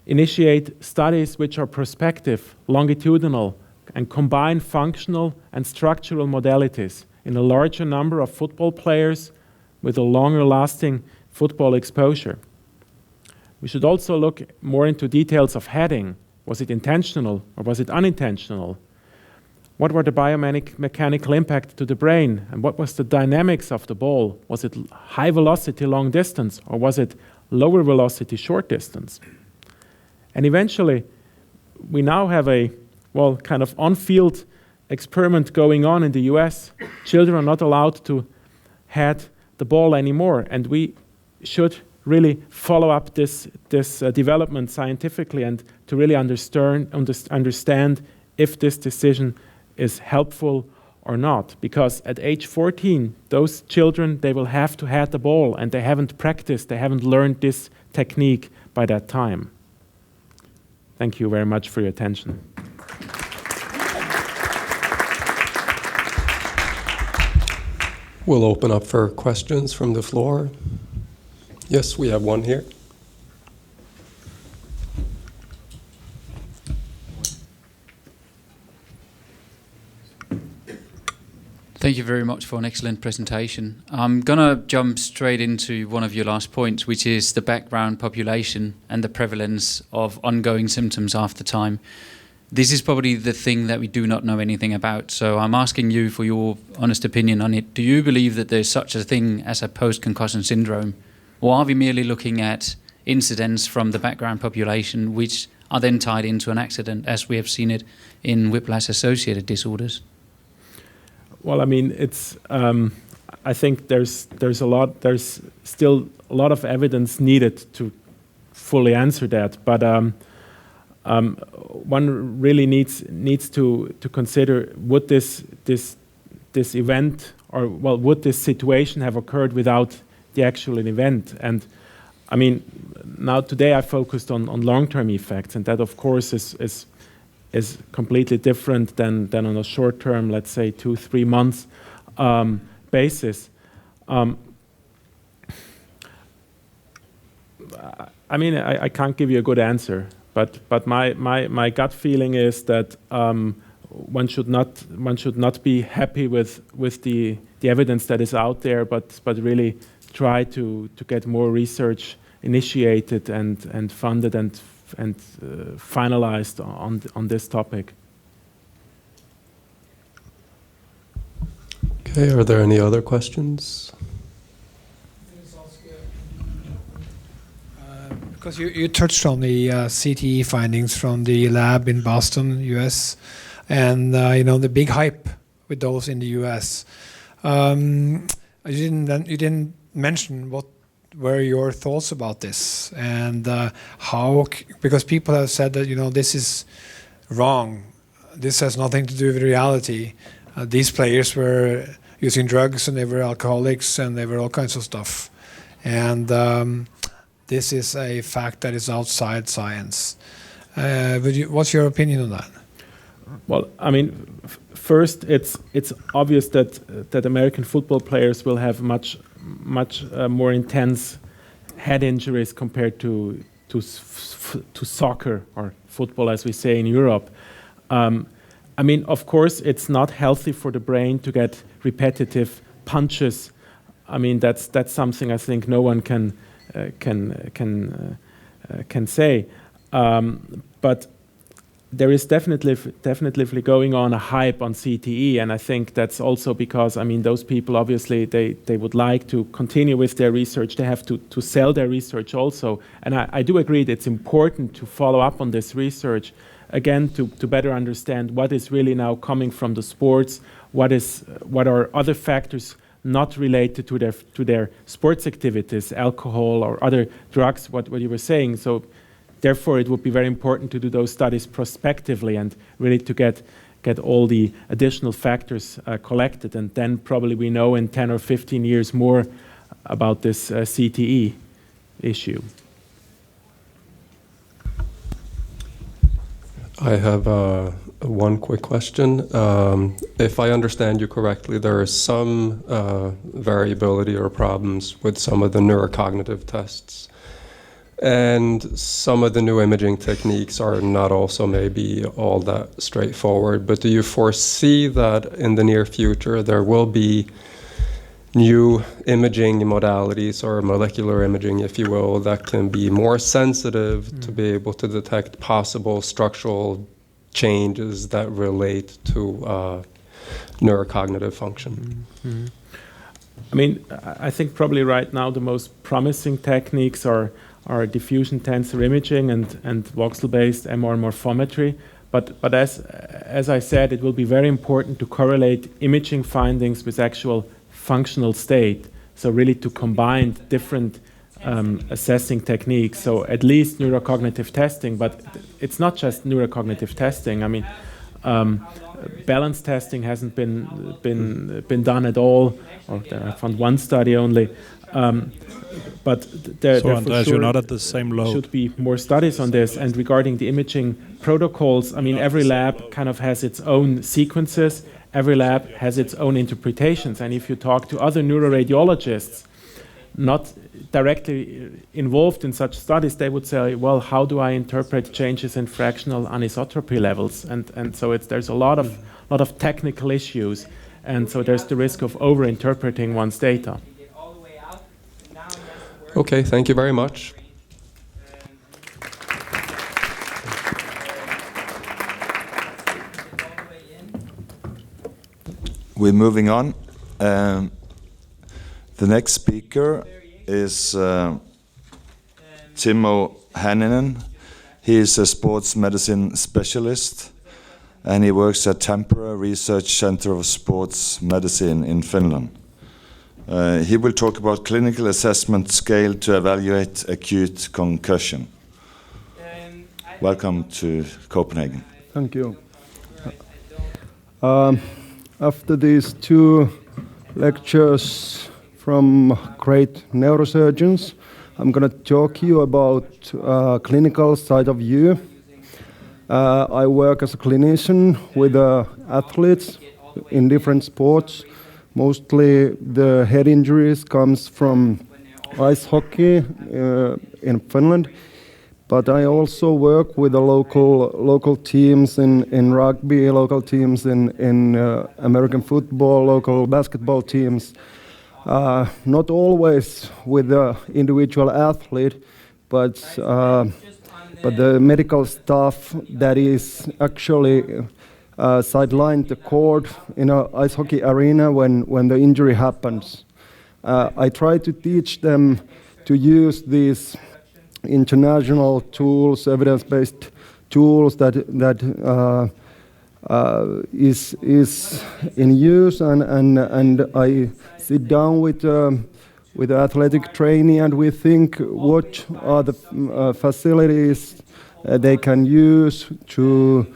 initiate studies which are prospective, longitudinal, and combine functional and structural modalities in a larger number of football players with a longer lasting football exposure. We should also look more into details of heading. Was it intentional or was it unintentional? What were the biomechanical impact to the brain, and what was the dynamics of the ball? Was it high velocity long distance, or was it lower velocity short distance? And eventually, we now have a kind of on-field experiment going on in the US. Children are not allowed to head the ball anymore, and we should really follow up this development scientifically and to really understand if this decision is helpful or not. Because at age 14, those children, they will have to head the ball, and they haven't practiced, they haven't learned this technique by that time. Thank you very much for your attention. We'll open up for questions from the floor. Yes, we have one here. Thank you very much for an excellent presentation. I'm going to jump straight into one of your last points, which is the background population and the prevalence of ongoing symptoms after time. This is probably the thing that we do not know anything about. So I'm asking you for your honest opinion on it. Do you believe that there's such a thing as a post-concussion syndrome? Or are we merely looking at incidents from the background population which are then tied into an accident, as we have seen it in whiplash-associated disorders? Well, I mean, it's. I think there's still a lot of evidence needed to fully answer that. But one really needs to consider, would this event, or well, would this situation have occurred without the actual event? And I mean, now today I focused on long-term effects, and that of course is completely different than on a short-term, let's say 2-3 months basis. I mean, I can't give you a good answer, but my gut feeling is that one should not be happy with the evidence that is out there, but really try to get more research initiated and funded and finalized on this topic. Okay, are there any other questions? Because you touched on the CTE findings from the lab in Boston, US, and the big hype with those in the US. You didn't mention what were your thoughts about this, and how, because people have said that this is wrong, this has nothing to do with reality. These players were using drugs and they were alcoholics and they were all kinds of stuff, and this is a fact that is outside science. What's your opinion on that? Well, I mean, first, it's obvious that American football players will have much more intense head injuries compared to soccer or football, as we say in Europe. I mean, of course, it's not healthy for the brain to get repetitive punches. I mean, that's something I think no one can say. But there is definitely going on a hype on CTE, and I think that's also because, I mean, those people obviously they would like to continue with their research. They have to sell their research also, and I do agree that it's important to follow up on this research again to better understand what is really now coming from the sports, what are other factors not related to their sports activities, alcohol or other drugs, what you were saying. So therefore, it would be very important to do those studies prospectively and really to get all the additional factors collected. And then probably we know in 10 or 15 years more about this CTE issue. I have one quick question. If I understand you correctly, there is some variability or problems with some of the neurocognitive tests. And some of the new imaging techniques are not also maybe all that straightforward. But do you foresee that in the near future there will be new imaging modalities or molecular imaging, if you will, that can be more sensitive to be able to detect possible structural changes that relate to neurocognitive function? Mm-hmm. I mean, I think probably right now the most promising techniques are diffusion tensor imaging and voxel-based MR morphometry. But as I said, it will be very important to correlate imaging findings with actual functional state. So really to combine different assessing techniques. So at least neurocognitive testing, but it's not just neurocognitive testing. I mean, balance testing hasn't been done at all, or I found one study only. But there for Andreas, sure you're not at the same load. Should be more studies on this. And regarding the imaging protocols, I mean, every lab kind of has its own sequences. Every lab has its own interpretations. And if you talk to other neuroradiologists, not directly involved in such studies, they would say, well, how do I interpret changes in fractional anisotropy levels? And so there's a lot of technical issues. and so there's the risk of over-interpreting one's data. Okay, thank you very much. We're moving on. The next speaker is Timo Hänninen. He is a sports medicine specialist, and he works at Tampere Research Center of Sports Medicine in Finland. He will talk about clinical assessment scale to evaluate acute concussion. Welcome to Copenhagen. Thank you. After these two lectures from great neurosurgeons, I'm going to talk you about clinical side of view. I work as a clinician with athletes in different sports. Mostly the head injuries comes from ice hockey in Finland, but I also work with the local teams in rugby, local teams in American football, local basketball teams. Not always with the individual athlete, but the medical staff that is actually sidelined the court in an ice hockey arena when the injury happens. I try to teach them to use these international tools, evidence-based tools that is in use, and I sit down with the athletic trainee and we think what are the facilities they can use to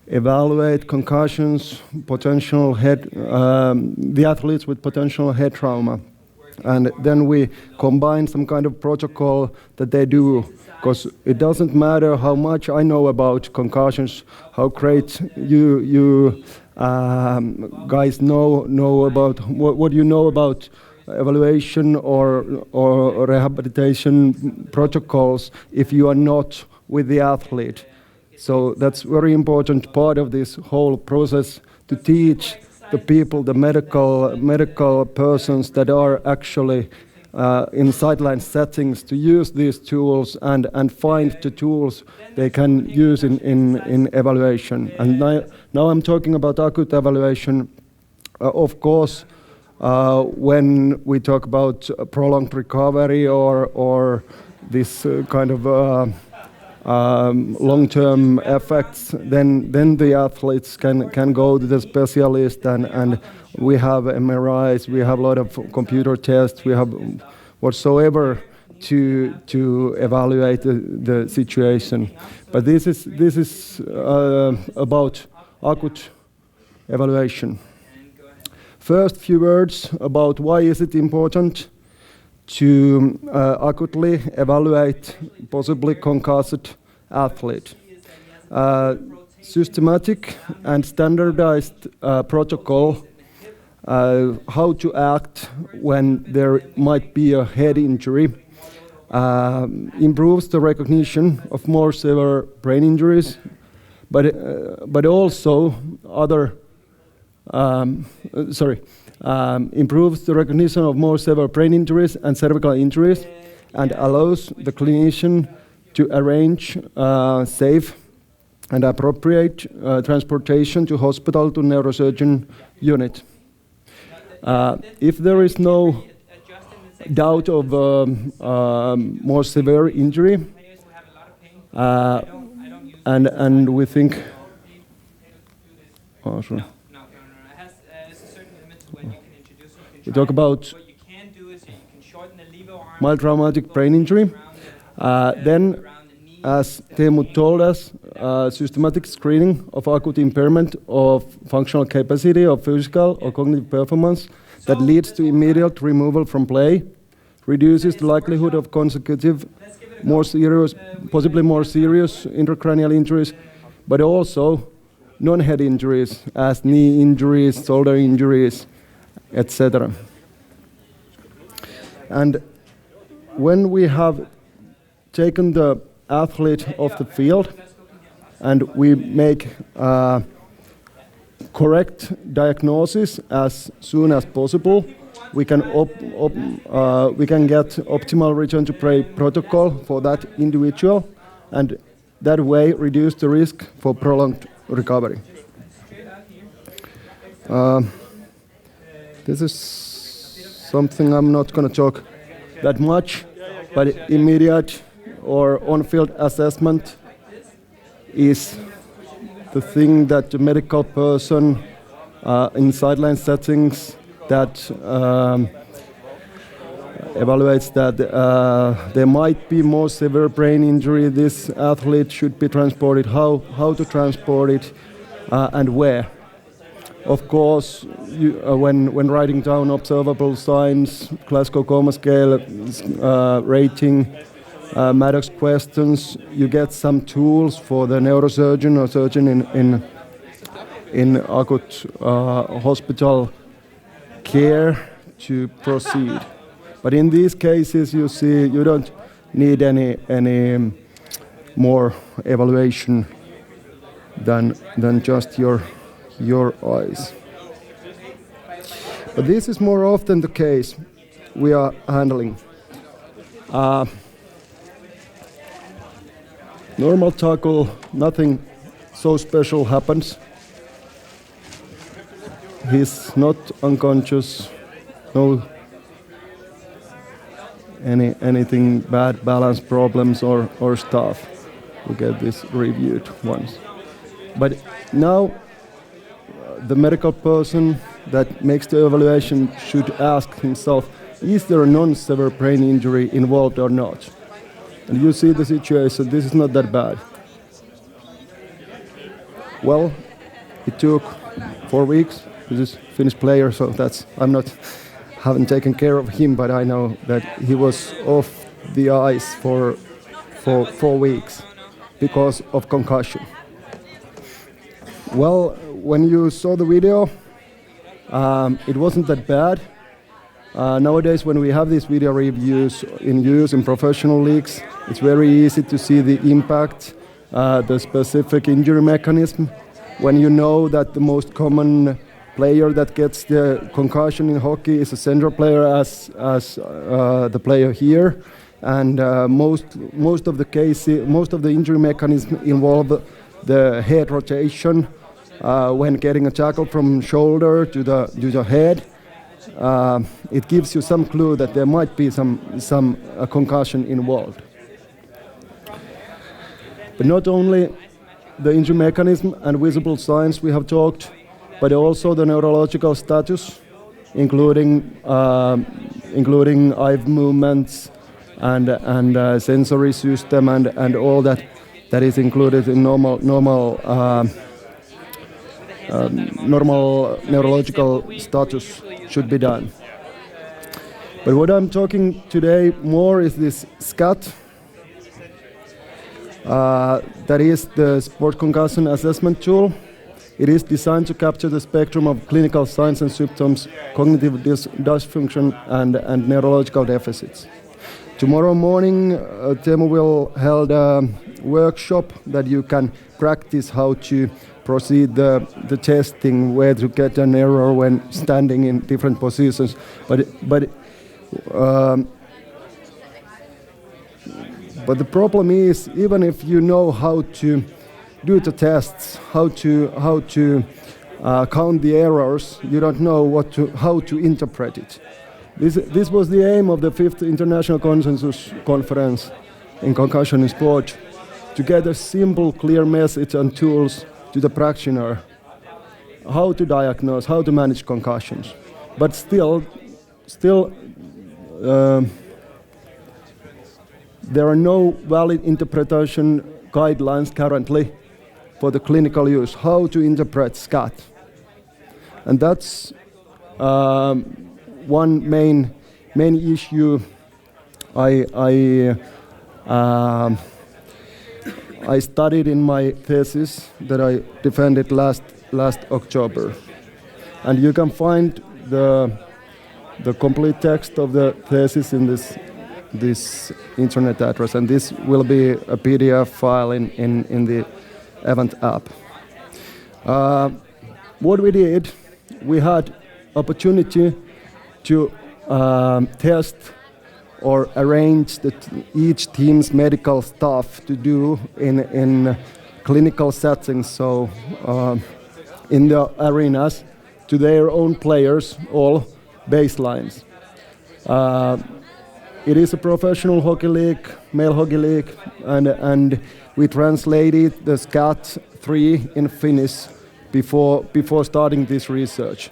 evaluate concussions, potential head, the athletes with potential head trauma. And then we combine some kind of protocol that they do, because it doesn't matter how much I know about concussions, how great you guys know about what you know about evaluation or rehabilitation protocols if you are not with the athlete. So that's very important part of this whole process, to teach the people, the medical persons that are actually in sideline settings, to use these tools and find the tools they can use in evaluation. And now I'm talking about acute evaluation. Of course, when we talk about prolonged recovery or this kind of long-term effects, then the athletes can go to the specialist, and we have MRIs, we have a lot of computer tests, we have whatsoever to evaluate the situation. But this is about acute evaluation. First, few words about why is it important to acutely evaluate possibly concussed athlete. Systematic and standardized protocol how to act when there might be a head injury improves the recognition of more severe brain injuries, but also other improves the recognition of more severe brain injuries and cervical injuries, and allows the clinician to arrange safe and appropriate transportation to hospital to neurosurgeon unit. If there is no doubt of more severe injury, and we think, we talk about mild traumatic brain injury, then, as Teemu told us, systematic screening of acute impairment of functional capacity of physical or cognitive performance that leads to immediate removal from play, reduces the likelihood of consecutive, more serious, possibly more serious intracranial injuries, but also non-head injuries as knee injuries, shoulder injuries, etc. And when we have taken the athlete off the field and we make correct diagnosis as soon as possible, we can get optimal return to play protocol for that individual, and that way reduce the risk for prolonged recovery. This is something I'm not going to talk that much, but immediate or on-field assessment is the thing that the medical person in sideline settings that evaluates that there might be more severe brain injury. This athlete should be transported, how to transport it, and where. Of course, when writing down observable signs, Glasgow Coma Scale rating, Maddox questions, you get some tools for the neurosurgeon or surgeon in acute hospital care to proceed. But in these cases, you see, you don't need any more evaluation than just your eyes. But this is more often the case we are handling. Normal tackle, nothing so special happens. He's not unconscious, no anything bad balance problems or stuff. We get this reviewed once. But now the medical person that makes the evaluation should ask himself, is there a non-severe brain injury involved or not? And you see the situation, this is not that bad. Well, it took 4 weeks. This is Finnish player, so haven't taken care of him, but I know that he was off the ice for 4 weeks because of concussion. Well, when you saw the video, it wasn't that bad. Nowadays, when we have these video reviews in use in professional leagues, it's very easy to see the impact, the specific injury mechanism. When you know that the most common player that gets the concussion in hockey is a central player as the player here, and most of the cases, most of the injury mechanism involve the head rotation when getting a tackle from shoulder to the head. It gives you some clue that there might be some concussion involved. But not only the injury mechanism and visible signs we have talked, but also the neurological status, including eye movements and sensory system and all that is included in normal neurological status should be done. But what I'm talking today more is this SCAT. That is the Sport Concussion Assessment Tool. It is designed to capture the spectrum of clinical signs and symptoms, cognitive dysfunction, and neurological deficits. Tomorrow morning, Teemu will hold a workshop that you can practice how to proceed the testing, where to get an error when standing in different positions. But the problem is, even if you know how to do the tests, how to count the errors, you don't know how to interpret it. This was the aim of the 5th International Consensus Conference in Concussion in Sport, to get a simple, clear message and tools to the practitioner, how to diagnose, how to manage concussions. But still, there are no valid interpretation guidelines currently for the clinical use, how to interpret SCAT. And that's one main issue I studied in my thesis that I defended last October. And you can find the complete text of the thesis in this internet address, and this will be a PDF file in the event app. what we did, we had opportunity to test or arrange each team's medical staff to do in clinical settings, so in the arenas, to their own players, all baselines. It is a professional hockey league, male hockey league, and we translated the SCAT 3 in Finnish before starting this research.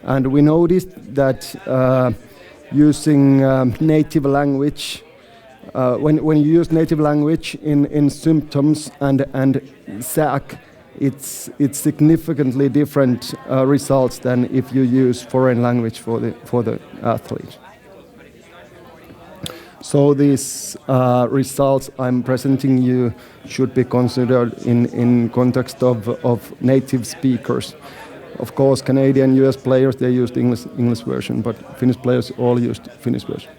And we noticed that using native language, when you use native language in symptoms and SAC, it's significantly different results than if you use foreign language for the athlete. So these results I'm presenting you should be considered in context of native speakers. Of course, Canadian, US players, they used English version, but Finnish players all used Finnish version.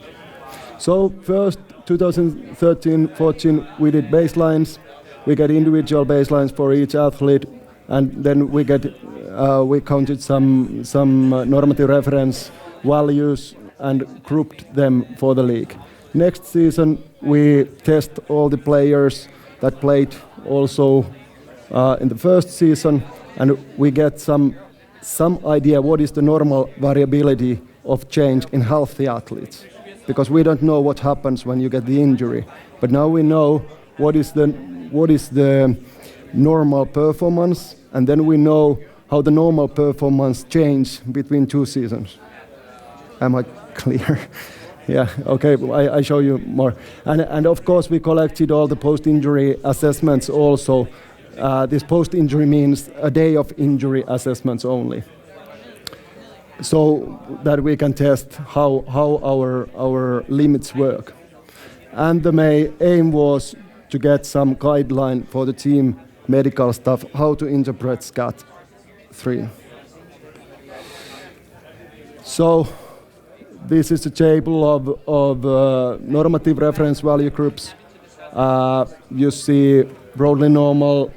So first, 2013-14, we did baselines. We got individual baselines for each athlete, and then we counted some normative reference values and grouped them for the league. Next season, we test all the players that played also in the first season, and we get some idea what is the normal variability of change in healthy athletes, because we don't know what happens when you get the injury. But now we know what is the normal performance, and then we know how the normal performance change between 2 seasons. Am I clear? Yeah, okay, I show you more. And of course we collected all the post-injury assessments also. This post-injury means a day of injury assessments only, so that we can test how our limits work. And the main aim was to get some guideline for the team medical staff how to interpret SCAT 3. So this is a table of normative reference value groups. You see broadly normal,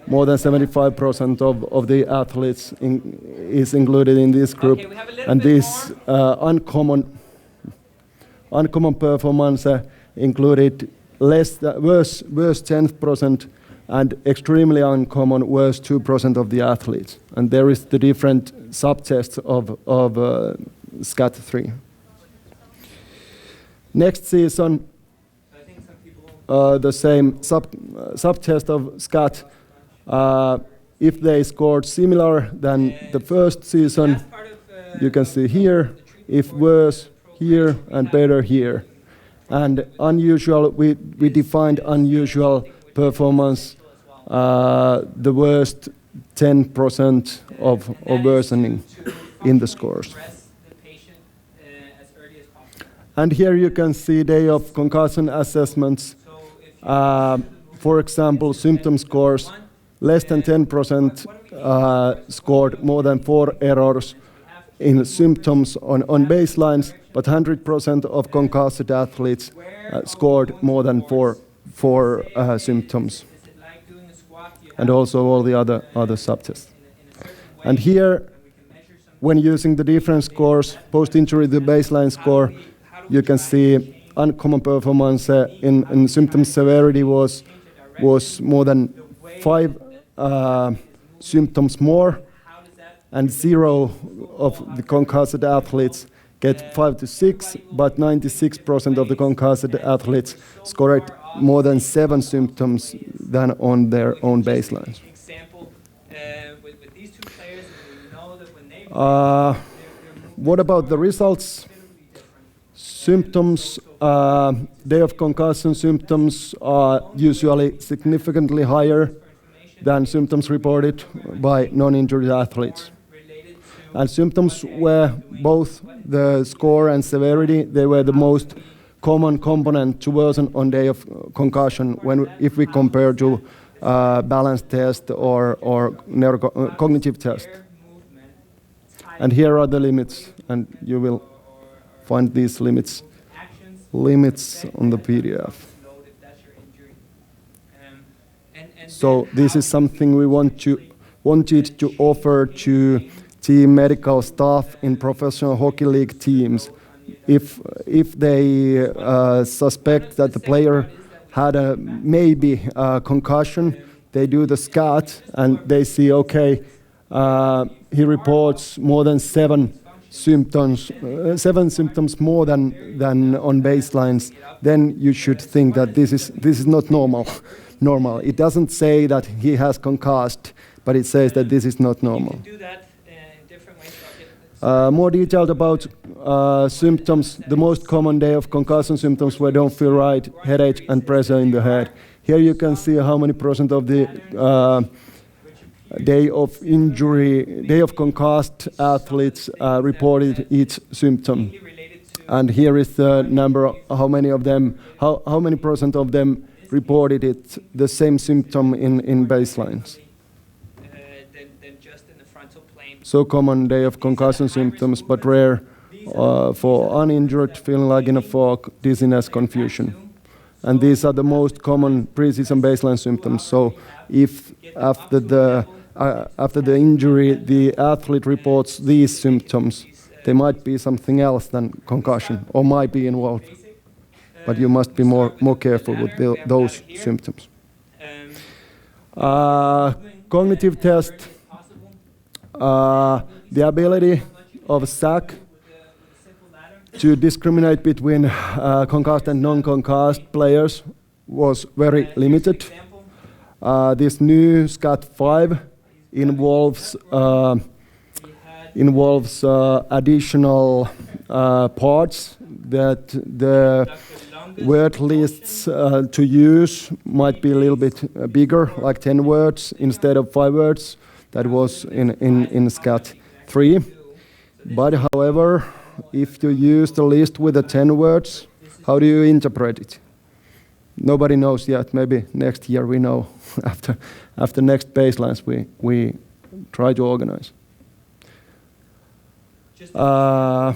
more than 75% of the athletes is included in this group. Okay, and this uncommon performance included worse 10% and extremely uncommon worse 2% of the athletes. And there is the different subtests of SCAT 3. Next season, the same subtest of SCAT. If they scored similar than the first season, you can see here, if worse here and better here. And unusual, we defined unusual performance, the worst 10% of worsening in the scores. And here you can see day of concussion assessments. For example, symptom scores, less than 10% scored more than 4 errors in symptoms on baselines, but 100% of concussed athletes scored more than 4 symptoms. And also all the other subtests. And here, when using the different scores, post-injury the baseline score, you can see uncommon performance in symptom severity was more than 5 symptoms more, and 0 of the concussed athletes get 5 to 6, but 96% of the concussed athletes scored more than 7 symptoms than on their own baselines. What about the results? Symptoms, day of concussion symptoms are usually significantly higher than symptoms reported by non-injured athletes. And symptoms were both the score and severity, they were the most common component to worsen on day of concussion if we compare to balance test or cognitive test. And here are the limits, and you will find these limits on the PDF. So this is something we want to wanted to offer to team medical staff in professional hockey league teams. If they suspect that the player had a maybe concussion, they do the SCAT and they see, okay, he reports more than seven symptoms more than on baselines. Then you should think that this is not normal. It doesn't say that he has concussed, but it says that this is not normal. You can do that in different ways. More detailed about symptoms. The most common day of concussion symptoms were don't feel right, headache, and pressure in the head. Here you can see how many % of the day of concussed athletes reported each symptom. And here is the number, how many % of them reported it, the same symptom in baselines. So common day of concussion symptoms, but rare for uninjured, feeling like in a fog, dizziness, confusion. And these are the most common pre-season baseline symptoms. So if after the injury the athlete reports these symptoms, they might be something else than concussion, or might be involved. But you must be more careful with those symptoms. Cognitive test, the ability of SAC to discriminate between concussed and non-concussed players was very limited. This new SCAT-5 involves additional parts that the word lists to use might be a little bit bigger, like 10 words instead of 5 words. That was in SCAT-3. But however, if you use the list with the 10 words, how do you interpret it? Nobody knows yet. Maybe next year we know. After next baselines we try to organize. Just of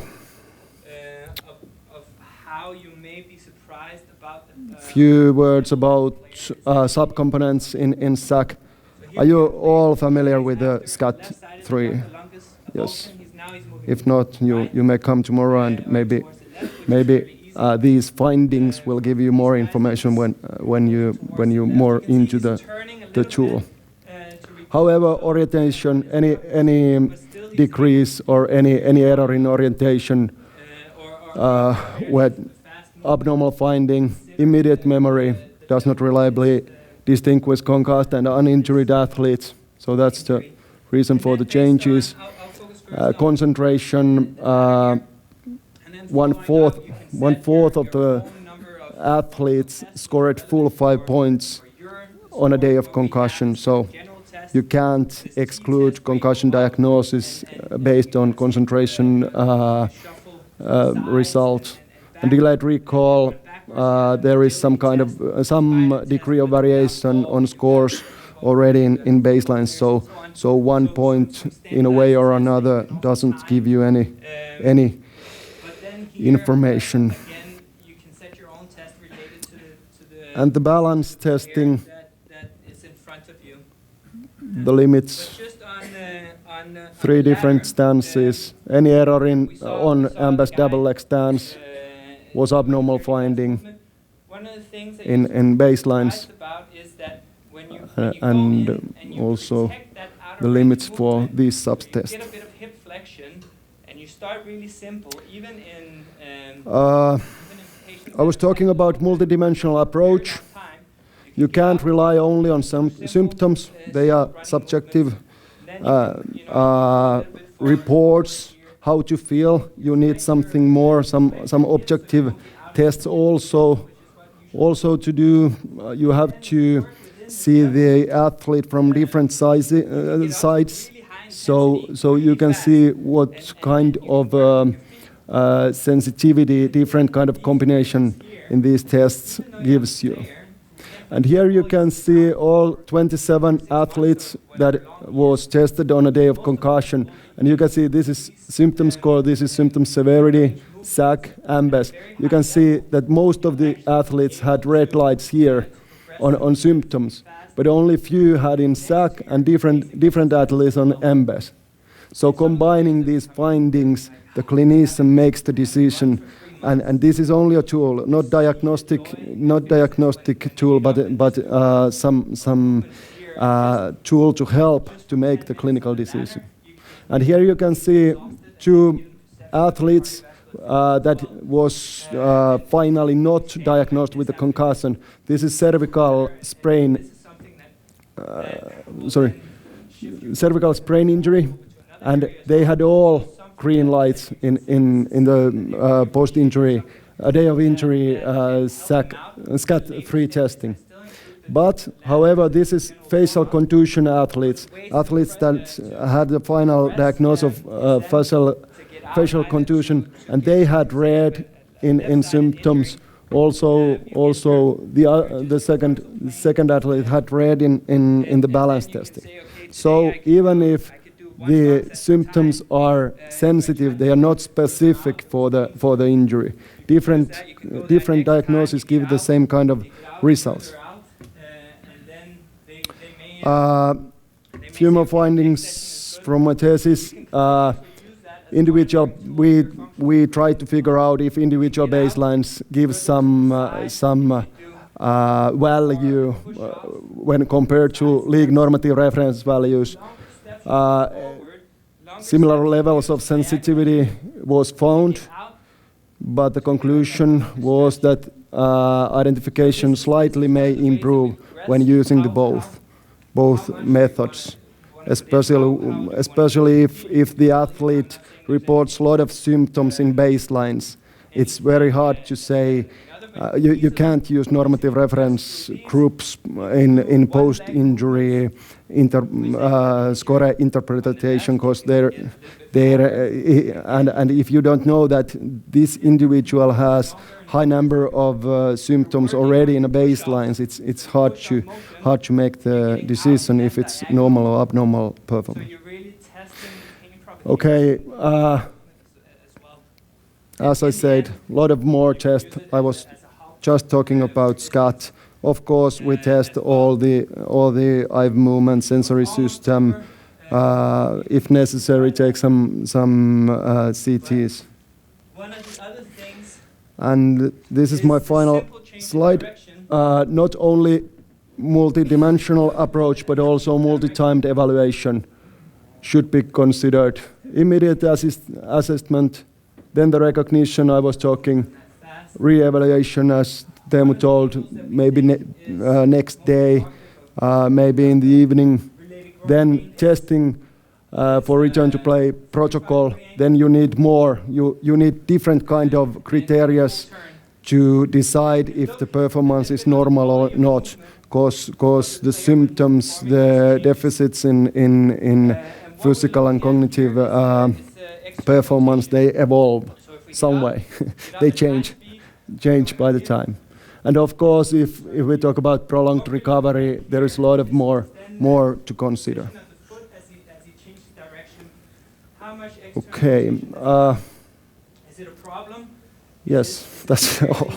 how you may be surprised about few words about subcomponents in SAC. Are you all familiar with the SCAT-3? Yes. If not, you may come tomorrow, and maybe these findings will give you more information when you more into the tool. However, orientation, any decrease or any error in orientation, with abnormal finding, immediate memory, does not reliably distinguish concussed and uninjured athletes. So that's the reason for the changes. Concentration, one fourth of the athletes scored full 5 points on a day of concussion. So you can't exclude concussion diagnosis based on concentration result. And delayed recall, there is some degree of variation on scores already in baselines. So 1 point in a way or another doesn't give you any information. And the balance testing, the limits, 3 different stances. Any error on ambas double leg stance was abnormal finding in baselines, and also the limits for these subtests. I was talking about multidimensional approach. You can't rely only on some symptoms. They are subjective reports, how to feel. You need something more, some objective tests also to do. You have to see the athlete from different sides, so you can see what kind of sensitivity different kind of combination in these tests gives you. And here you can see all 27 athletes that was tested on a day of concussion. And you can see this is symptom score, this is symptom severity, SAC, AMBES. You can see that most of the athletes had red lights here. on symptoms, but only few had in SAC and different athletes on MBES. So combining these findings, the clinician makes the decision, and this is only a tool, not diagnostic tool, but some tool to help to make the clinical decision. And here you can see 2 athletes that was finally not diagnosed with a concussion. This is cervical sprain. Cervical sprain injury, and they had all green lights in the post-injury, a day of injury SCAT3 testing. But, however, this is facial contusion athletes that had the final diagnosis of facial contusion, and they had red in symptoms. Also, the second athlete had red in the balance testing. So even if the symptoms are sensitive, they are not specific for the injury. Different diagnoses give the same kind of results. Few more findings from my thesis. Individual, we try to figure out if individual baselines give some value when compared to league normative reference values. Similar levels of sensitivity was found, but the conclusion was that identification slightly may improve when using the both methods, especially if the athlete reports a lot of symptoms in baselines. It's very hard to say. You can't use normative reference groups in post-injury score interpretation, because and if you don't know that this individual has high number of symptoms already in a baselines, it's hard to make the decision if it's normal or abnormal performance. Okay. As I said, a lot of more tests. I was just talking about SCAT. Of course, we test all the eye movement, sensory system. If necessary, take some CTs. And this is my final slide. Not only multi-dimensional approach, but also multi-timed evaluation should be considered. Immediate assessment, then the recognition I was talking, re-evaluation as Teemu told, maybe next day, maybe in the evening, then testing for return to play protocol. Then you need more, you need different kind of criteria to decide if the performance is normal or not, because the symptoms, the deficits in physical and cognitive performance, they evolve some way. They change by the time. And of course, if we talk about prolonged recovery, there is a lot of more to consider. Okay. Is it a problem? Yes, that's all.